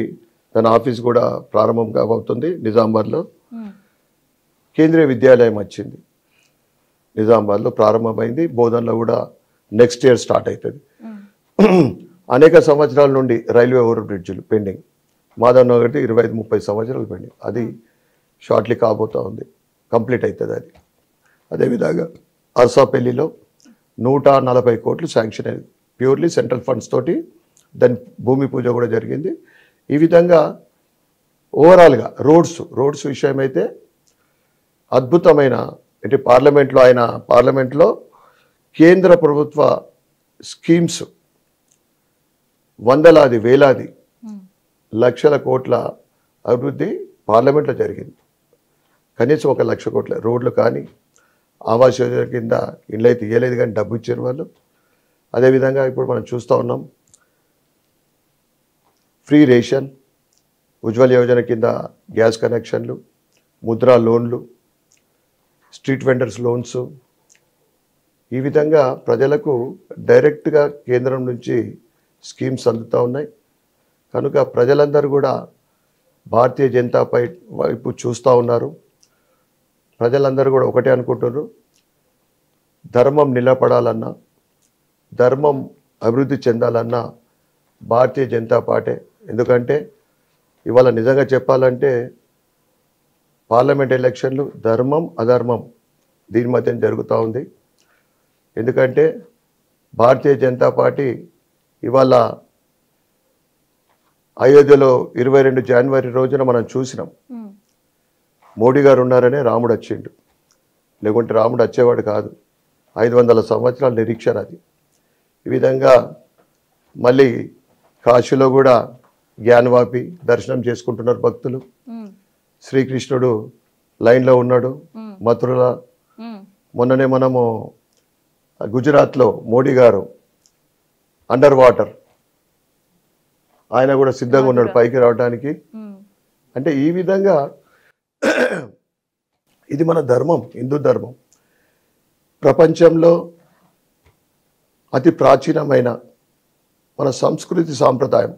తన ఆఫీస్ కూడా ప్రారంభం కాబోతుంది నిజామాబాద్లో. కేంద్రీయ విద్యాలయం వచ్చింది నిజామాబాద్లో, ప్రారంభమైంది. బోధనలో కూడా నెక్స్ట్ ఇయర్ స్టార్ట్ అవుతుంది. అనేక సంవత్సరాల నుండి రైల్వే ఓవర్ బ్రిడ్జ్లు పెండింగ్, మాధవ్ నగర్ది 25-30 సంవత్సరాలు పెండింగ్, అది షార్ట్లీ కాబోతూ ఉంది, కంప్లీట్ అవుతుంది అది. అదేవిధంగా అర్సాపల్లిలో 140 కోట్లు శాంక్షన్ అయింది, ప్యూర్లీ సెంట్రల్ ఫండ్స్ తోటి. దాని భూమి పూజ కూడా జరిగింది. ఈ విధంగా ఓవరాల్గా రోడ్స్ విషయం అయితే అద్భుతమైన, అంటే పార్లమెంట్లో కేంద్ర ప్రభుత్వ స్కీమ్స్ వందలాది వేలాది లక్షల కోట్ల అభివృద్ధి పార్లమెంట్లో జరిగింది. కనీసం 1,00,000 కోట్ల రోడ్లు కానీ, ఆవాస్ యోజన కింద ఇళ్ళు అయితే ఇవ్వలేదు కానీ డబ్బు ఇచ్చారు వాళ్ళు. అదేవిధంగా ఇప్పుడు మనం చూస్తూ ఉన్నాం, ఫ్రీ రేషన్, ఉజ్వల్ యోజన కింద గ్యాస్ కనెక్షన్లు, ముద్రా లోన్లు, స్ట్రీట్ వెండర్స్ లోన్స్, ఈ విధంగా ప్రజలకు డైరెక్ట్గా కేంద్రం నుంచి స్కీమ్స్ అందుతూ ఉన్నాయి. కనుక ప్రజలందరూ కూడా భారతీయ జనతా పార్టీ వైపు చూస్తూ ఉన్నారు. ప్రజలందరూ కూడా ఒకటే అనుకుంటున్నారు, ధర్మం నిలబడాలన్నా, ధర్మం అభివృద్ధి చెందాలన్నా భారతీయ జనతా పార్టీ. ఎందుకంటే ఇవాళ నిజంగా చెప్పాలంటే పార్లమెంట్ ఎలక్షన్లు ధర్మం అధర్మం దీని మధ్య జరుగుతూ ఉంది. ఎందుకంటే భారతీయ జనతా పార్టీ ఇవాళ అయోధ్యలో 22 జనవరి రోజున మనం చూసినాం, మోడీ గారు ఉన్నారనే రాముడు వచ్చిండు, లేకుంటే రాముడు వచ్చేవాడు కాదు. 500 సంవత్సరాల నిరీక్షణ అది. ఈ విధంగా మళ్ళీ కాశీలో కూడా జ్ఞానవాపి దర్శనం చేసుకుంటున్నారు భక్తులు. శ్రీకృష్ణుడు లైన్లో ఉన్నాడు మథురలో. మొన్ననే మనము గుజరాత్లో మోడీ గారు అండర్ వాటర్, ఆయన కూడా సిద్ధంగా ఉన్నాడు పైకి రావడానికి. అంటే ఈ విధంగా ఇది మన ధర్మం, హిందూ ధర్మం. ప్రపంచంలో అతి ప్రాచీనమైన మన సంస్కృతి సాంప్రదాయం,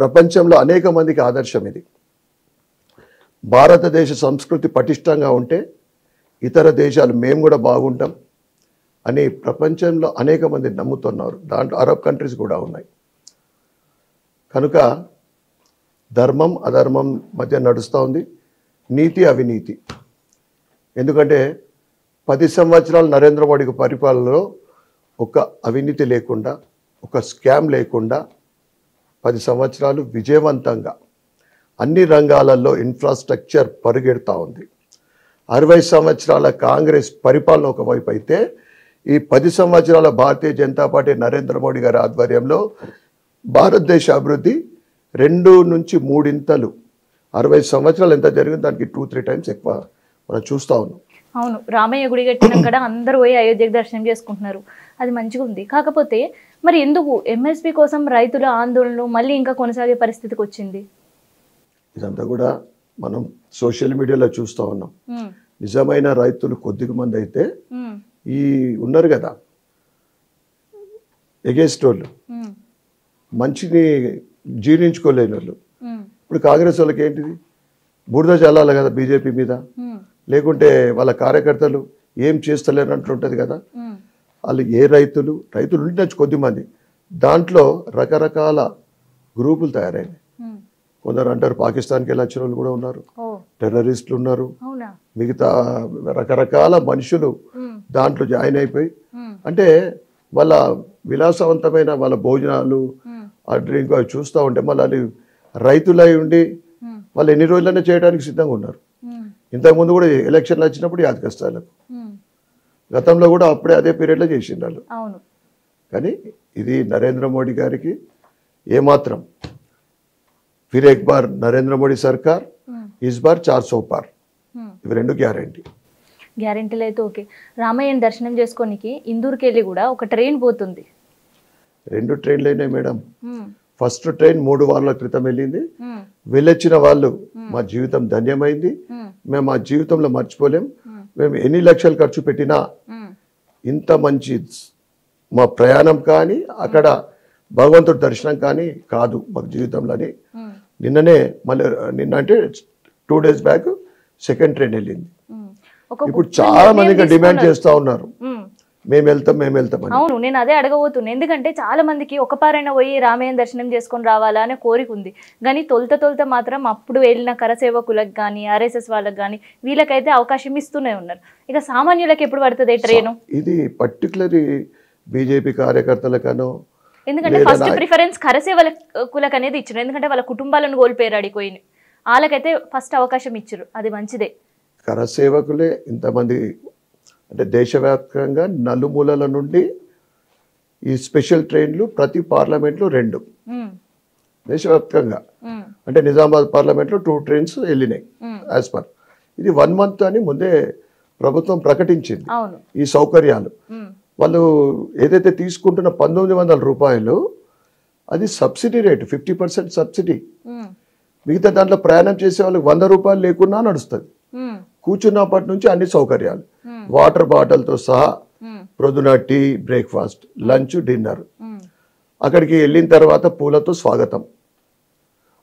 ప్రపంచంలో అనేక మందికి ఆదర్శం ఇది. భారతదేశ సంస్కృతి పటిష్టంగా ఉంటే ఇతర దేశాలు మేము కూడా బాగుంటాం అని ప్రపంచంలో అనేక మంది నమ్ముతున్నారు. దాంట్లో అరబ్ కంట్రీస్ కూడా ఉన్నాయి. కనుక ధర్మం అధర్మం మధ్య నడుస్తూ ఉంది, నీతి అవినీతి. ఎందుకంటే 10 సంవత్సరాలు నరేంద్ర మోడీకి పరిపాలనలో ఒక అవినీతి లేకుండా, ఒక స్కామ్ లేకుండా 10 సంవత్సరాలు విజయవంతంగా అన్ని రంగాలలో ఇన్ఫ్రాస్ట్రక్చర్ పరుగెడుతూ ఉంది. 60 సంవత్సరాల కాంగ్రెస్ పరిపాలన ఒకవైపు అయితే, ఈ 10 సంవత్సరాల భారతీయ జనతా పార్టీ నరేంద్ర మోడీ గారి ఆధ్వర్యంలో భారతదేశ అభివృద్ధి 2 నుంచి 3 ఇంతలు. 60 సంవత్సరాలు ఎంత జరిగింది దానికి 2-3 టైమ్స్ ఎక్కువ మనం చూస్తూ ఉన్నాం. అవును, రామయ్య గుడి కట్టినాక అందరూ పోయి అయోధ్యకు దర్శనం చేసుకుంటున్నారు, అది మంచిగా ఉంది. కాకపోతే మరి ఎందుకు ఎంఎస్పీ కోసం రైతుల ఆందోళనలు మళ్ళీ ఇంకా కొనసాగే పరిస్థితికి వచ్చింది? ఇదంతా కూడా మనం సోషల్ మీడియాలో చూస్తూ ఉన్నాం. నిజమైన రైతులు కొద్దిగా మంది అయితే ఈ ఉన్నారు కదా ఎగేస్ట్ వాళ్ళు, మంచిని జీర్ణించుకోలేని వాళ్ళు. ఇప్పుడు కాంగ్రెస్ వాళ్ళకి ఏంటిది, బురద చల్లాలి కదా బీజేపీ మీద, లేకుంటే వాళ్ళ కార్యకర్తలు ఏం చేస్తలేనట్లు ఉంటుంది కదా. వాళ్ళు ఏ రైతులు ఉండొచ్చు కొద్దిమంది, దాంట్లో రకరకాల గ్రూపులు తయారైనాయి. కొందరు అంటారు పాకిస్తాన్కి వెళ్ళి వచ్చిన వాళ్ళు కూడా ఉన్నారు, టెర్రరిస్టులు ఉన్నారు, మిగతా రకరకాల మనుషులు దాంట్లో జాయిన్ అయిపోయి, అంటే వాళ్ళ విలాసవంతమైన వాళ్ళ భోజనాలు ఆ డ్రింక్ అవి చూస్తూ ఉంటే మళ్ళీ అది రైతులై ఉండి వాళ్ళు ఎన్ని రోజులైనా చేయడానికి సిద్ధంగా ఉన్నారు. ఇంతకుముందు కూడా ఎలక్షన్లు వచ్చినప్పుడు యాద కష్టాలకు, గతంలో కూడా అప్పుడే అదే పీరియడ్లో చేసిండు వాళ్ళు. కానీ ఇది నరేంద్ర మోడీ గారికి ఏమాత్రం ఫిర్ ఎక్ బార్ నరేంద్ర మోడీ సర్కార్, ఇస్ బార్ 400 పార్, ఇవి 2 గ్యారెంటీలు అయితే ఓకే. రామయ్యని దర్శనం చేసుకోనికి ఇందూరుకి వెళ్ళి కూడా ఒక ట్రైన్ పోతుంది. 2 ట్రైన్లు అయినాయి మేడం. ఫస్ట్ ట్రైన్ 3 వారాల క్రితం వెళ్ళింది. వెళ్ళొచ్చిన వాళ్ళు మా జీవితం ధన్యమైంది, మేము మా జీవితంలో మర్చిపోలేం, మేము ఎన్ని లక్షలు ఖర్చు పెట్టినా ఇంత మంచి మా ప్రయాణం కానీ అక్కడ భగవంతుడి దర్శనం కానీ కాదు మాకు జీవితంలో అని. నిన్ననే మళ్ళీ నిన్న అంటే 2 days బ్యాక్ సెకండ్ ట్రైన్ వెళ్ళింది. ఇప్పుడు చాలా మందిగా డిమాండ్ చేస్తూ ఉన్నారు, మేము వెళ్తాం అని. అవును, నేను అదే అడగబోతున్నాను. ఎందుకంటే చాలా మందికి ఒకపారైనా పోయి రామయ్య దర్శనం చేసుకొని రావాలా అనే కోరిక ఉంది. కానీ తొలుత మాత్రం అప్పుడు వెళ్ళిన కరసేవకులకు కానీ ఆర్ఎస్ఎస్ వాళ్ళకి కానీ వీళ్ళకైతే అవకాశం ఇస్తూనే ఉన్నారు. ఇక సామాన్యులకు ఎప్పుడు పడుతుంది ట్రైను? ఇది పర్టికులర్లీ బీజేపీ కార్యకర్తలకనో, ఎందుకంటే ఫస్ట్ ప్రిఫరెన్స్ కరసేవకులకు అనేది ఇచ్చారు. ఎందుకంటే వాళ్ళ కుటుంబాలను కోల్పోయారు అడిపోయి, వాళ్ళకైతే ఫస్ట్ అవకాశం ఇచ్చారు, అది మంచిదే. కరసేవకులే ఇంతమంది అంటే దేశవ్యాప్తంగా నలుమూలల నుండి ఈ స్పెషల్ ట్రైన్లు ప్రతి పార్లమెంట్లో 2 దేశవ్యాప్తంగా. అంటే నిజామాబాద్ పార్లమెంట్లో 2 ట్రైన్స్ వెళ్ళినాయి యాజ్ పర్. ఇది 1 month అని ముందే ప్రభుత్వం ప్రకటించింది ఈ సౌకర్యాలు. వాళ్ళు ఏదైతే తీసుకుంటున్న 1900 రూపాయలు అది సబ్సిడీ రేటు, 50% సబ్సిడీ. మిగతా దాంట్లో ప్రయాణం చేసే వాళ్ళకి 100 రూపాయలు లేకున్నా నడుస్తుంది. కూర్చున్నప్పటి నుంచి అన్ని సౌకర్యాలు, వాటర్ బాటిల్తో సహా, ప్రొద్దున టీ, బ్రేక్ఫాస్ట్, లంచ్, డిన్నర్. అక్కడికి వెళ్ళిన తర్వాత పూలతో స్వాగతం.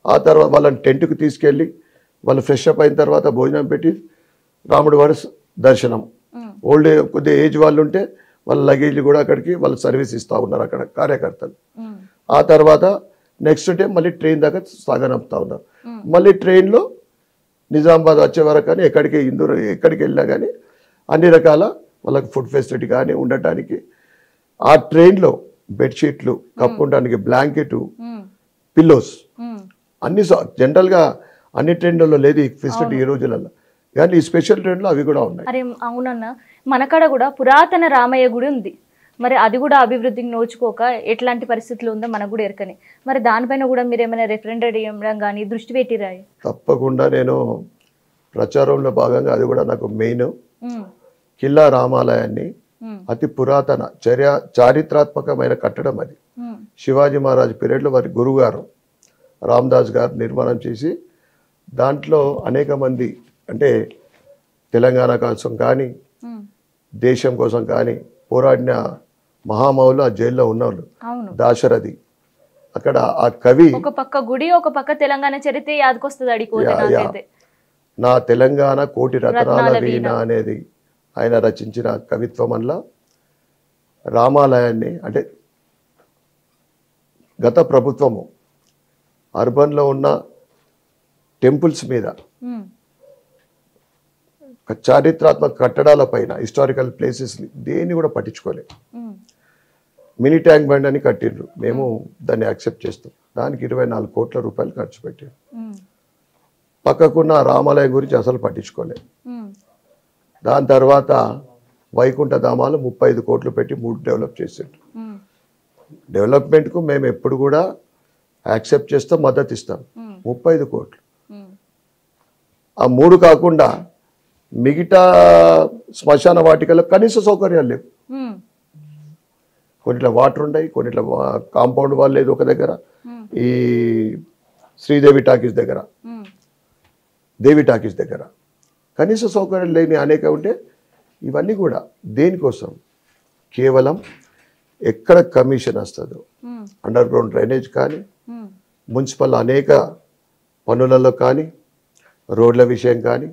ఆ తర్వాత వాళ్ళని టెంట్కి తీసుకెళ్ళి వాళ్ళు ఫ్రెష్ అప్ అయిన తర్వాత భోజనం పెట్టి రాముడి వారి దర్శనం. ఓల్డ్ కొద్దిగా ఏజ్ వాళ్ళు ఉంటే వాళ్ళ లగేజ్ కూడా అక్కడికి వాళ్ళు సర్వీస్ ఇస్తూ ఉన్నారు అక్కడ కార్యకర్తలు. ఆ తర్వాత నెక్స్ట్ డే మళ్ళీ ట్రైన్ దాకా సాగనంపుతా ఉన్నారు. మళ్ళీ ట్రైన్లో నిజామాబాద్ వచ్చే వరకు కానీ ఎక్కడికి వెళ్ళినా కానీ అన్ని రకాల వాళ్ళకి ఫుడ్ ఫెసిలిటీ కానీ ఉండటానికి, ఆ ట్రైన్లో బెడ్షీట్లు, కప్పుకోవడానికి బ్లాంకెట్, పిల్లోస్ అన్ని జనరల్గా అన్ని ట్రైన్లలో లేదు ఈ ఫెసిలిటీ ఈ రోజులలో, కానీ ఈ స్పెషల్ ట్రైన్లో అవి కూడా ఉన్నాయి. అరే అవునన్నా, మనకాడ కూడా పురాతన రామయ్య గుడి ఉంది. మరి అది కూడా అభివృద్ధికి నోచుకోక ఎట్లాంటి పరిస్థితులు ఉందో మనకు కూడా ఎరకనే. మరి దానిపైన కూడా మీరు ఏమైనా రెఫరెండరీ ఇవ్వడం కానీ దృష్టి పెట్టిరా? తప్పకుండా నేను ప్రచారంలో భాగంగా అది కూడా నాకు మెయిన్. కిల్లా రామాలయాన్ని అతి పురాతన చారిత్రాత్మకమైన కట్టడం అది. శివాజీ మహారాజ్ పీరియడ్లో వారి గురువు గారు రామదాస్ గారు నిర్మాణం చేసి దాంట్లో అనేక మంది అంటే తెలంగాణ కోసం కానీ దేశం కోసం కానీ పోరాడిన మహామౌలు ఆ జైల్లో ఉన్నవాళ్ళు. దాశరథి అక్కడ ఆ కవి, ఒక పక్క గుడి ఒక పక్క తెలంగాణ చరిత్ర యాదకొస్తుంది. నా తెలంగాణ కోటి రత్నాల వీణ అనేది ఆయన రచించిన కవిత్వం వల్ల రామాలయాన్ని అంటే గత ప్రభుత్వము అర్బన్లో ఉన్న టెంపుల్స్ మీద, చారిత్రాత్మక కట్టడాల పైన, హిస్టారికల్ ప్లేసెస్ని దేన్ని కూడా పట్టించుకోలేదు. మినీ ట్యాంక్ బండ్ అని కట్టిండ్రు, మేము దాన్ని యాక్సెప్ట్ చేస్తాం. దానికి 24 కోట్ల రూపాయలు ఖర్చు పెట్టారు. పక్కకున్న రామాలయం గురించి అసలు పట్టించుకోలేదు. దాని తర్వాత వైకుంఠ ధామాలు 35 కోట్లు పెట్టి 3 డెవలప్ చేసిండ్రు. డెవలప్మెంట్కు మేము ఎప్పుడు కూడా యాక్సెప్ట్ చేస్తాం, మద్దతు ఇస్తాం. 35 కోట్లు. ఆ 3 కాకుండా మిగతా శ్మశాన వాటికలో కనీస సౌకర్యాలు లేవు. కొన్నిట్ల వాటర్ ఉన్నాయి, కొన్నిట్ల కాంపౌండ్ వాల్ లేదు. ఒక దగ్గర ఈ శ్రీదేవి టాకీస్ దగ్గర, దేవి టాకీస్ దగ్గర కనీస సౌకర్యాలు లేని అనేక ఉంటే ఇవన్నీ కూడా దేనికోసం? కేవలం ఎక్కడ కమిషన్ వస్తుందో అండర్ గ్రౌండ్ డ్రైనేజ్ కానీ, మున్సిపల్ అనేక పనులలో కానీ, రోడ్ల విషయం కానీ,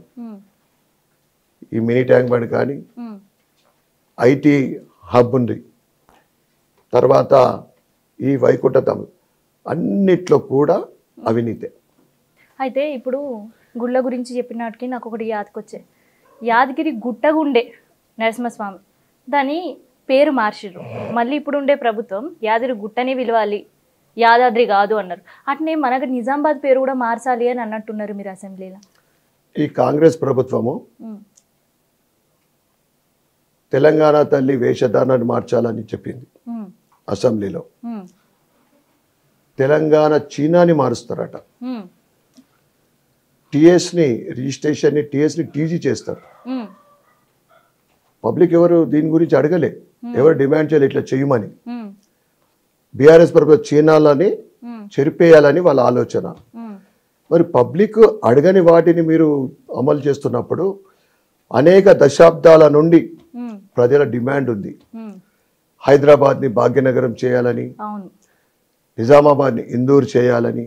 ఈ మినీ ట్యాంక్ బండ్ కానీ, ఐటీ హబ్ ఉంది, తర్వాత ఈ వైకుంఠం, అన్నిట్లో కూడా అవినీతే. అయితే ఇప్పుడు గుళ్ళ గురించి చెప్పినట్టుకి నాకు ఒకటి యాదకొచ్చే, యాదగిరి గుట్టగుండే నరసింహస్వామి దాని పేరు మార్చిర్రు. మళ్ళీ ఇప్పుడు ఉండే ప్రభుత్వం యాదగిరి గుట్టని విలువాలి, యాదాద్రి కాదు అన్నారు. అట్నే మనకు నిజామాబాద్ పేరు కూడా మార్చాలి అని అన్నట్టున్నారు మీరు అసెంబ్లీలో. ఈ కాంగ్రెస్ ప్రభుత్వము తెలంగాణ తల్లి వేషధారణను మార్చాలని చెప్పింది అసెంబ్లీలో. తెలంగాణ చీనాని మారుస్తారట. టిఎస్ని రిజిస్ట్రేషన్ని టిఎస్ని టీజీ చేస్తారు. పబ్లిక్ ఎవరు దీని గురించి అడగలే, ఎవరు డిమాండ్ చేయలేదు ఇట్లా చేయమని. బీఆర్ఎస్ ప్రభుత్వం చీనాలని చెరిపేయాలని వాళ్ళ ఆలోచన. మరి పబ్లిక్ అడగని వాటిని మీరు అమలు చేస్తున్నప్పుడు అనేక దశాబ్దాల నుండి ప్రజల డిమాండ్ ఉంది. హైదరాబాద్ని భాగ్యనగరం చేయాలని, నిజామాబాద్ని ఇందూరు చేయాలని,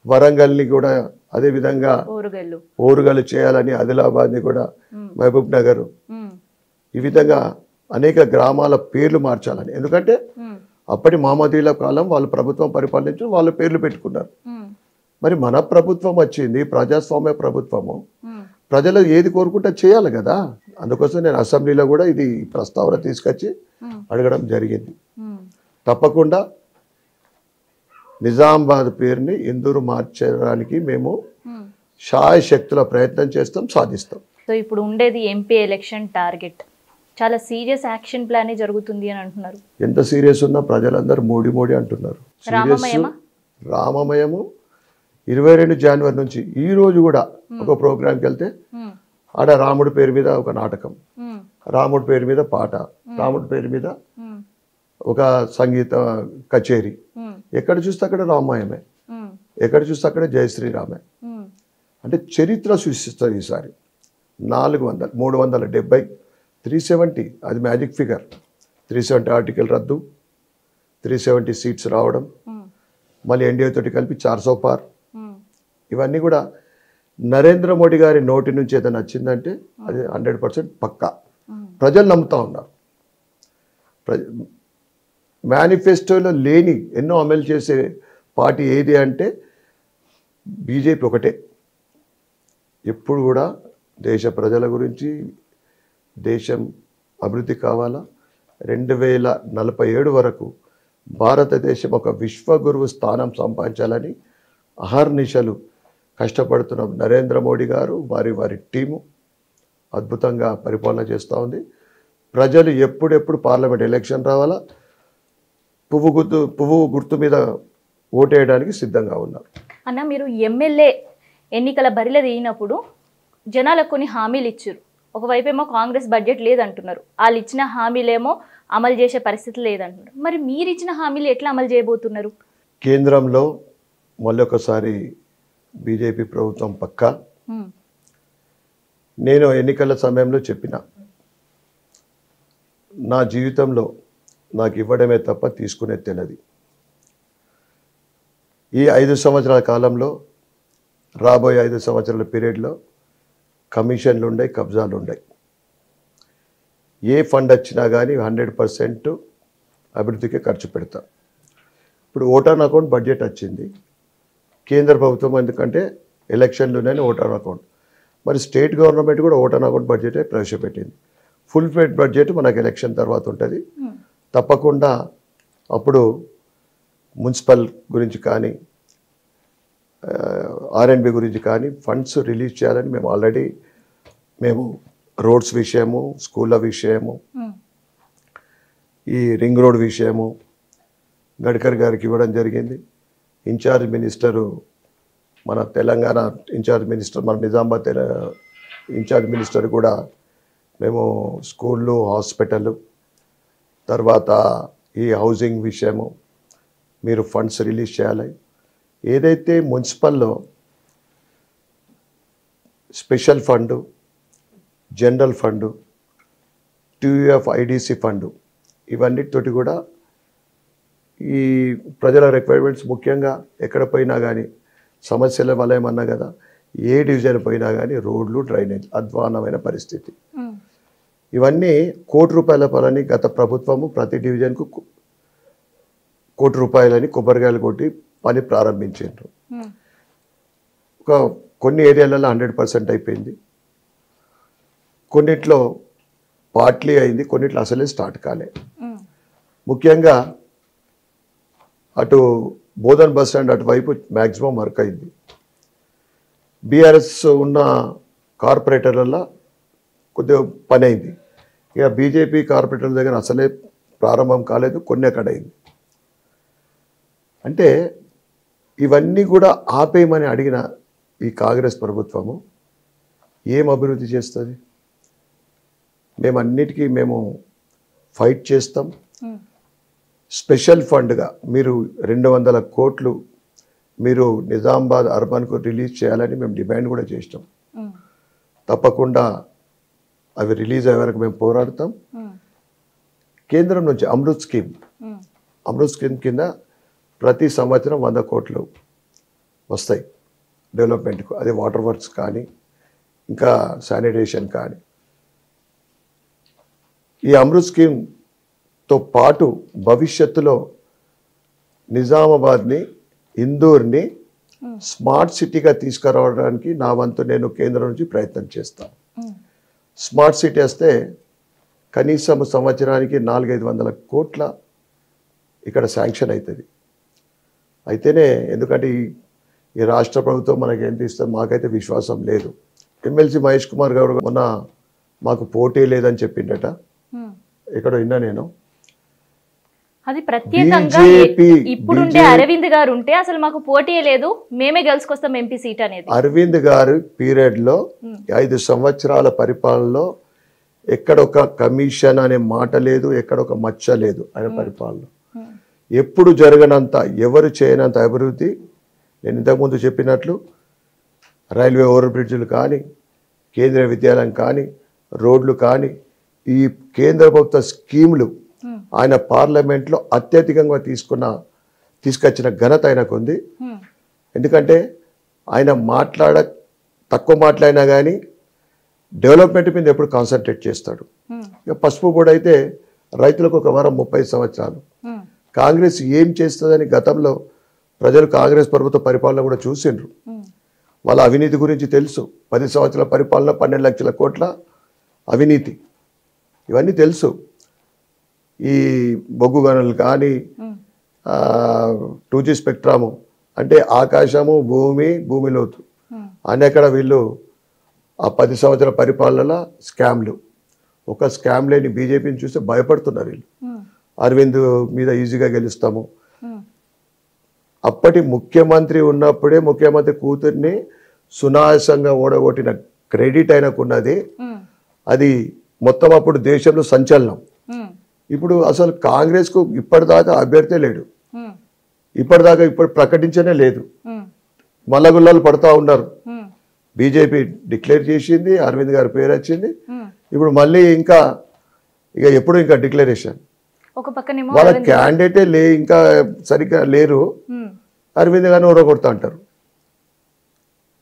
వరంగల్ని కూడా అదే విధంగా ఓరుగల్లు చేయాలని, ఆదిలాబాద్ని కూడా మహబూబ్ నగర్, ఈ విధంగా అనేక గ్రామాల పేర్లు మార్చాలని. ఎందుకంటే అప్పటి మహమ్మదీల కాలం వాళ్ళు ప్రభుత్వం పరిపాలించి వాళ్ళ పేర్లు పెట్టుకున్నారు. మరి మన ప్రభుత్వం వచ్చింది ప్రజాస్వామ్య ప్రభుత్వము, ప్రజలు ఏది కోరుకుంటే చేయాలి కదా. అందుకోసం నేను అసెంబ్లీలో కూడా ఇది ప్రస్తావన తీసుకొచ్చి అడగడం జరిగింది. తప్పకుండా నిజామాబాద్ పేరుని ఇందూరు మార్చడానికి మేము శాయశక్తుల ప్రయత్నం చేస్తాం, సాధిస్తాం. సో ఇప్పుడు ఉండేది ఎంపీ ఎలక్షన్ టార్గెట్, చాలా సీరియస్ యాక్షన్ ప్లాన్ జరుగుతుంది అని అంటున్నారు. ఎంత సీరియస్ ఉన్నా ప్రజలందరూ మోడీ మోడీ అంటున్నారు. రామమయము 22 జనవరి నుంచి ఈ రోజు కూడా ఒక ప్రోగ్రాంకి వెళ్తే ఆడ రాముడి పేరు మీద ఒక నాటకం, రాముడి పేరు మీద పాట, రాముడి పేరు మీద ఒక సంగీత కచేరీ, ఎక్కడ చూస్తే అక్కడ రామాయణమే, ఎక్కడ చూస్తే అక్కడ జయ శ్రీరామే. అంటే చరిత్ర సృష్టిస్తుంది ఈసారి. 370 370 అది మ్యాజిక్ ఫిగర్. 370 ఆర్టికల్ రద్దు, 370 సీట్స్ రావడం, మళ్ళీ ఎన్డీఏ తోటి కలిపి 400 పార్. ఇవన్నీ కూడా నరేంద్ర మోడీ గారి నోటి నుంచి ఏదైనా వచ్చిందంటే అది 100% పక్కా. ప్రజలు నమ్ముతా ఉన్నారు. మేనిఫెస్టోలో లేని ఎన్నో అమలు చేసే పార్టీ ఏది అంటే బీజేపీ ఒకటే. ఎప్పుడు కూడా దేశ ప్రజల గురించి, దేశం అభివృద్ధి కావాలా, 2047 వరకు భారతదేశం ఒక విశ్వగురువు స్థానం సంపాదించాలని అహర్నిశలు కష్టపడుతున్న నరేంద్ర మోడీ గారు, వారి టీము అద్భుతంగా పరిపాలన చేస్తూ ఉంది. ప్రజలు ఎప్పుడెప్పుడు పార్లమెంట్ ఎలక్షన్ రావాలా, పువ్వు గుర్తు మీద ఓటేయడానికి సిద్ధంగా ఉన్నారు. అన్న, మీరు ఎమ్మెల్యే ఎన్నికల బరిలో దిగినప్పుడు జనాలకు కొన్ని హామీలు ఇచ్చారు. ఒకవైపేమో కాంగ్రెస్ బడ్జెట్ లేదంటున్నారు, వాళ్ళు ఇచ్చిన హామీలేమో అమలు చేసే పరిస్థితి లేదంటున్నారు. మరి మీరు ఇచ్చిన హామీలు ఎట్లా అమలు చేయబోతున్నారు? కేంద్రంలో మళ్ళొకసారి బీజేపీ ప్రభుత్వం పక్కా. నేను ఎన్నికల సమయంలో చెప్పిన, నా జీవితంలో నాకు ఇవ్వడమే తప్ప తీసుకునేది తెలియదు. ఈ 5 సంవత్సరాల కాలంలో, రాబోయే 5 సంవత్సరాల పీరియడ్లో కమిషన్లు ఉన్నాయి, కబ్జాలు ఉన్నాయి. ఏ ఫండ్ వచ్చినా కానీ 100% అభివృద్ధికి ఖర్చు పెడతాం. ఇప్పుడు ఓటాన్ అకౌంట్ బడ్జెట్ వచ్చింది కేంద్ర ప్రభుత్వం, ఎందుకంటే ఎలక్షన్లోనే ఓటాన్ అకౌంట్. మరి స్టేట్ గవర్నమెంట్ కూడా ఓటాన్ అకౌంట్ బడ్జెటే ప్రవేశపెట్టింది. ఫుల్ ఫ్లెడ్జ్ బడ్జెట్ మనకు ఎలక్షన్ తర్వాత ఉంటుంది. తప్పకుండా అప్పుడు మున్సిపల్ గురించి కానీ, ఆర్ఎండ్బి గురించి కానీ ఫండ్స్ రిలీజ్ చేయాలని మేము రోడ్స్ విషయము, స్కూళ్ళ విషయము, ఈ రింగ్ రోడ్ విషయము గడ్కరీ గారికి ఇవ్వడం జరిగింది. ఇన్ఛార్జ్ మినిస్టరు మన తెలంగాణ ఇన్ఛార్జ్ మినిస్టర్, మన నిజామాబాద్ ఇన్ఛార్జ్ మినిస్టర్ కూడా మేము స్కూళ్ళు, హాస్పిటల్, తర్వాత ఈ హౌసింగ్ విషయము మీరు ఫండ్స్ రిలీజ్ చేయాలి. ఏదైతే మున్సిపల్లో special fund, general fund, TUF IDC fund, ఇవన్నిటితోటి కూడా ఈ ప్రజల రిక్వైర్మెంట్స్, ముఖ్యంగా ఎక్కడ పోయినా కానీ సమస్యల వల్ల ఏమన్నా కదా, ఏ డివిజన్ పోయినా కానీ రోడ్లు, డ్రైనేజ్ అధ్వానమైన పరిస్థితి. ఇవన్నీ ₹1 పని గత ప్రభుత్వము ప్రతి డివిజన్కు ₹1 కొబ్బరికాయలు కొట్టి పని ప్రారంభించారు. కొన్ని ఏరియాలలో 100% అయిపోయింది, కొన్నిట్లో పార్ట్లీ అయింది, కొన్నిట్లో అసలే స్టార్ట్ కాలే. ముఖ్యంగా అటు బోధన్ బస్ స్టాండ్ అటువైపు మ్యాక్సిమం వర్క్ అయింది. బీఆర్ఎస్ ఉన్న కార్పొరేటర్లలో కొద్దిగా పని అయింది. ఇక బీజేపీ కార్పొరేటర్ల దగ్గర అసలే ప్రారంభం కాలేదు, కొన్ని అక్కడ అయింది. అంటే ఇవన్నీ కూడా ఆపేయమని అడిగిన ఈ కాంగ్రెస్ ప్రభుత్వము ఏం అభివృద్ధి చేస్తుంది? మేము ఫైట్ చేస్తాం. స్పెషల్ ఫండ్గా మీరు 200 కోట్లు మీరు నిజామాబాద్ అర్బన్కు రిలీజ్ చేయాలని మేము డిమాండ్ కూడా చేస్తాం. తప్పకుండా అవి రిలీజ్ అయ్యే వరకు మేము పోరాడతాం. కేంద్రం నుంచి అమృత్ స్కీమ్ కింద ప్రతి సంవత్సరం 100 కోట్లు వస్తాయి డెవలప్మెంట్కు. అది వాటర్ వర్క్స్ కానీ, ఇంకా శానిటేషన్ కానీ. ఈ అమృత్ స్కీమ్తో పాటు భవిష్యత్తులో నిజామాబాద్ని, ఇందూర్ని స్మార్ట్ సిటీగా తీసుకురావడానికి నా వంతు నేను కేంద్రం నుంచి ప్రయత్నం చేస్తాను. స్మార్ట్ సిటీ వస్తే కనీసం సంవత్సరానికి 400-500 కోట్ల ఇక్కడ శాంక్షన్ అవుతుంది. అయితేనే, ఎందుకంటే ఈ రాష్ట్ర ప్రభుత్వం మనకి ఎంత ఇస్తుంది మాకైతే విశ్వాసం లేదు. ఎమ్మెల్సీ మహేష్ కుమార్ గారు మొన్న మాకు పోటీ లేదని చెప్పిండట, ఎక్కడో విన్నా నేను. అది ప్రత్యేకంగా ఇప్పుడుండే అరవింద్ గారు ఉంటే అసలు మాకు పోటీ లేదు, మేమే గెలుచుకొస్తాం ఎంపీ సీట్ అనేది. అరవింద్ గారు పీరియడ్ లో 5 సంవత్సరాల పరిపాలనలో ఎక్కడొక కమిషన్ అనే మాట లేదు, ఎక్కడొక మచ్చ లేదు ఆయన పరిపాలన. ఎప్పుడు జరగనంత, ఎవరు చేయనంత అభివృద్ధి. నేను ఇంతకుముందు చెప్పినట్లు రైల్వే ఓవర్ బ్రిడ్జ్లు కానీ, కేంద్రీయ విద్యాలయం కానీ, రోడ్లు కానీ, ఈ కేంద్ర ప్రభుత్వ స్కీములు ఆయన పార్లమెంట్లో అత్యధికంగా తీసుకొచ్చిన ఘనత ఆయనకు ఉంది. ఎందుకంటే ఆయన తక్కువ మాట్లాడినా కానీ డెవలప్మెంట్ మీద ఎప్పుడు కాన్సన్ట్రేట్ చేస్తాడు. ఇక పసుపు బోర్డు అయితే రైతులకు ఒక వరం 30 సంవత్సరాలు. కాంగ్రెస్ ఏం చేస్తుందని గతంలో ప్రజలు కాంగ్రెస్ ప్రభుత్వ పరిపాలన కూడా చూసిండ్రు. వాళ్ళ అవినీతి గురించి తెలుసు. 10 సంవత్సరాల పరిపాలన 12 లక్షల కోట్ల అవినీతి, ఇవన్నీ తెలుసు. ఈ బొగ్గు గనులు కానీ, 2G స్పెక్ట్రము అంటే ఆకాశము భూమి లోతు అనేక్కడ వీళ్ళు ఆ 10 సంవత్సరాల పరిపాలన స్కామ్లు. ఒక స్కామ్ లేని బీజేపీని చూస్తే భయపడుతున్నారు వీళ్ళు. అరవింద్ మీద ఈజీగా గెలుస్తాము. అప్పటి ముఖ్యమంత్రి ఉన్నప్పుడే ముఖ్యమంత్రి కూతుర్ని సునాయాసంగా ఓడగొట్టిన క్రెడిట్ ఆయనకున్నది. అది మొత్తం అప్పుడు దేశంలో సంచలనం. ఇప్పుడు అసలు కాంగ్రెస్కు ఇప్పటిదాకా అభ్యర్థే లేడు. ఇప్పుడు ప్రకటించనే లేదు. మల్లగుల్లాలు పడుతూ ఉన్నారు. బీజేపీ డిక్లేర్ చేసింది, అరవింద్ గారి పేరు వచ్చింది. ఇప్పుడు మళ్ళీ ఇక ఎప్పుడు ఇంకా డిక్లరేషన్. వాళ్ళ క్యాండిడేటే ఇంకా సరిగ్గా లేరు. అరవింద్ గారిని ఓడగొడతా అంటారు.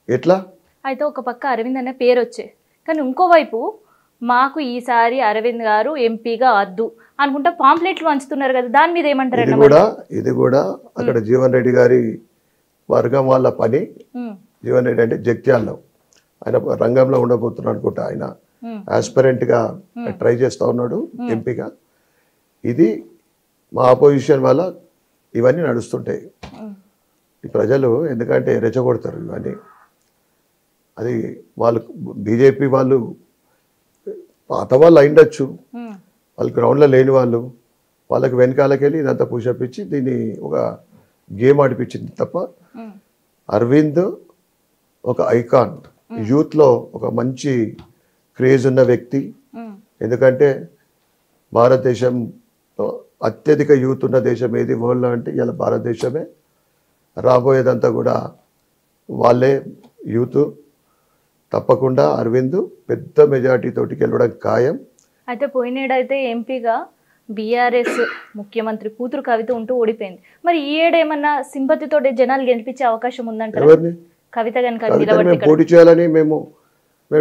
ఎట్లా అయితే ఒక పక్క అరవింద్ అనే పేరు వచ్చే, కానీ ఇంకోవైపు మాకు ఈసారి అరవింద్ గారు ఎంపీగా వద్దు అనుకుంటా పాంప్లెట్లు వంచుతున్నారు కదా, దాని మీద ఏమంటారు? ఇది కూడా అక్కడ జీవన్ రెడ్డి గారి వర్గం వాళ్ళ పని. జీవన్ రెడ్డి అంటే జగిత్యాలలో ఆయన రంగంలో ఉండబోతున్నాడు అనుకుంటా. ఆయన ఆస్పిరెంట్ గా ట్రై చేస్తా ఉన్నాడు ఎంపీగా. ఇది మా అపోజిషన్ వల్ల ఇవన్నీ నడుస్తుంటాయి. ఈ ప్రజలు ఎందుకంటే రెచ్చగొడతారు ఇవన్నీ. అది వాళ్ళు బీజేపీ వాళ్ళు పాత వాళ్ళు అయిండొచ్చు, వాళ్ళు గ్రౌండ్లో లేని వాళ్ళు. వాళ్ళకి వెనకాలకి వెళ్ళి ఇదంతా పుషప్ ఇచ్చి దీన్ని ఒక గేమ్ ఆడిపించింది తప్ప అరవింద్ ఒక ఐకాన్, యూత్లో ఒక మంచి క్రేజ్ ఉన్న వ్యక్తి. ఎందుకంటే భారతదేశం అత్యధిక యూత్ ఉన్న దేశం ఏది వరల్డ్లో అంటే ఇలా భారతదేశమే. రాబోయేదంతా కూడా వాళ్ళే యూత్. తప్పకుండా అరవింద్ పెద్ద మెజార్టీ తోటి గెలవడం ఖాయం. అయితే పోయినేడైతే ఎంపీగా బీఆర్ఎస్ ముఖ్యమంత్రి కూతురు కవిత ఉంటూ ఓడిపోయింది. మరి ఈ ఏడేమన్నా సింపతితో జనాలు గెలిపించే అవకాశం ఉందంటారు? కవిత కనుక పోటీ చేయాలని మేము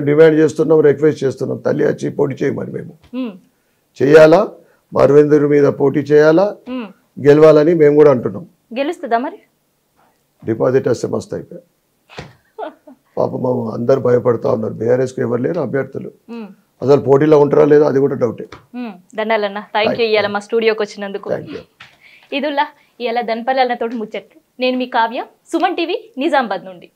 డిమాండ్ చేస్తున్నాం, రిక్వెస్ట్ చేస్తున్నాం. తల్లి వచ్చి పోటీ చేయమని మేము చేయాలా, అరవింద్ మీద పోటీ చేయాలా, గెలవాలని మేము కూడా అంటున్నాం. గెలుస్తుందా మరి? డిపాజిట్ వస్తే మస్తు అయిపోయి పాపం అందరు భయపడతా ఉన్నారు. బీఆర్ఎస్కి ఎవరు లేరు అభ్యర్థులు. అసలు పోటీలో ఉంటారా లేదా అది కూడా డౌటే. దండాలన్న, థ్యాంక్ యూ ఇవాళ మా స్టూడియోకి వచ్చినందుకు. ఇదిలా ఇవాళ దన్పల్లి అన్నతోటి ముచ్చట్లు. నేను మీ కావ్య, సుమన్ టీవీ, నిజామాబాద్ నుండి.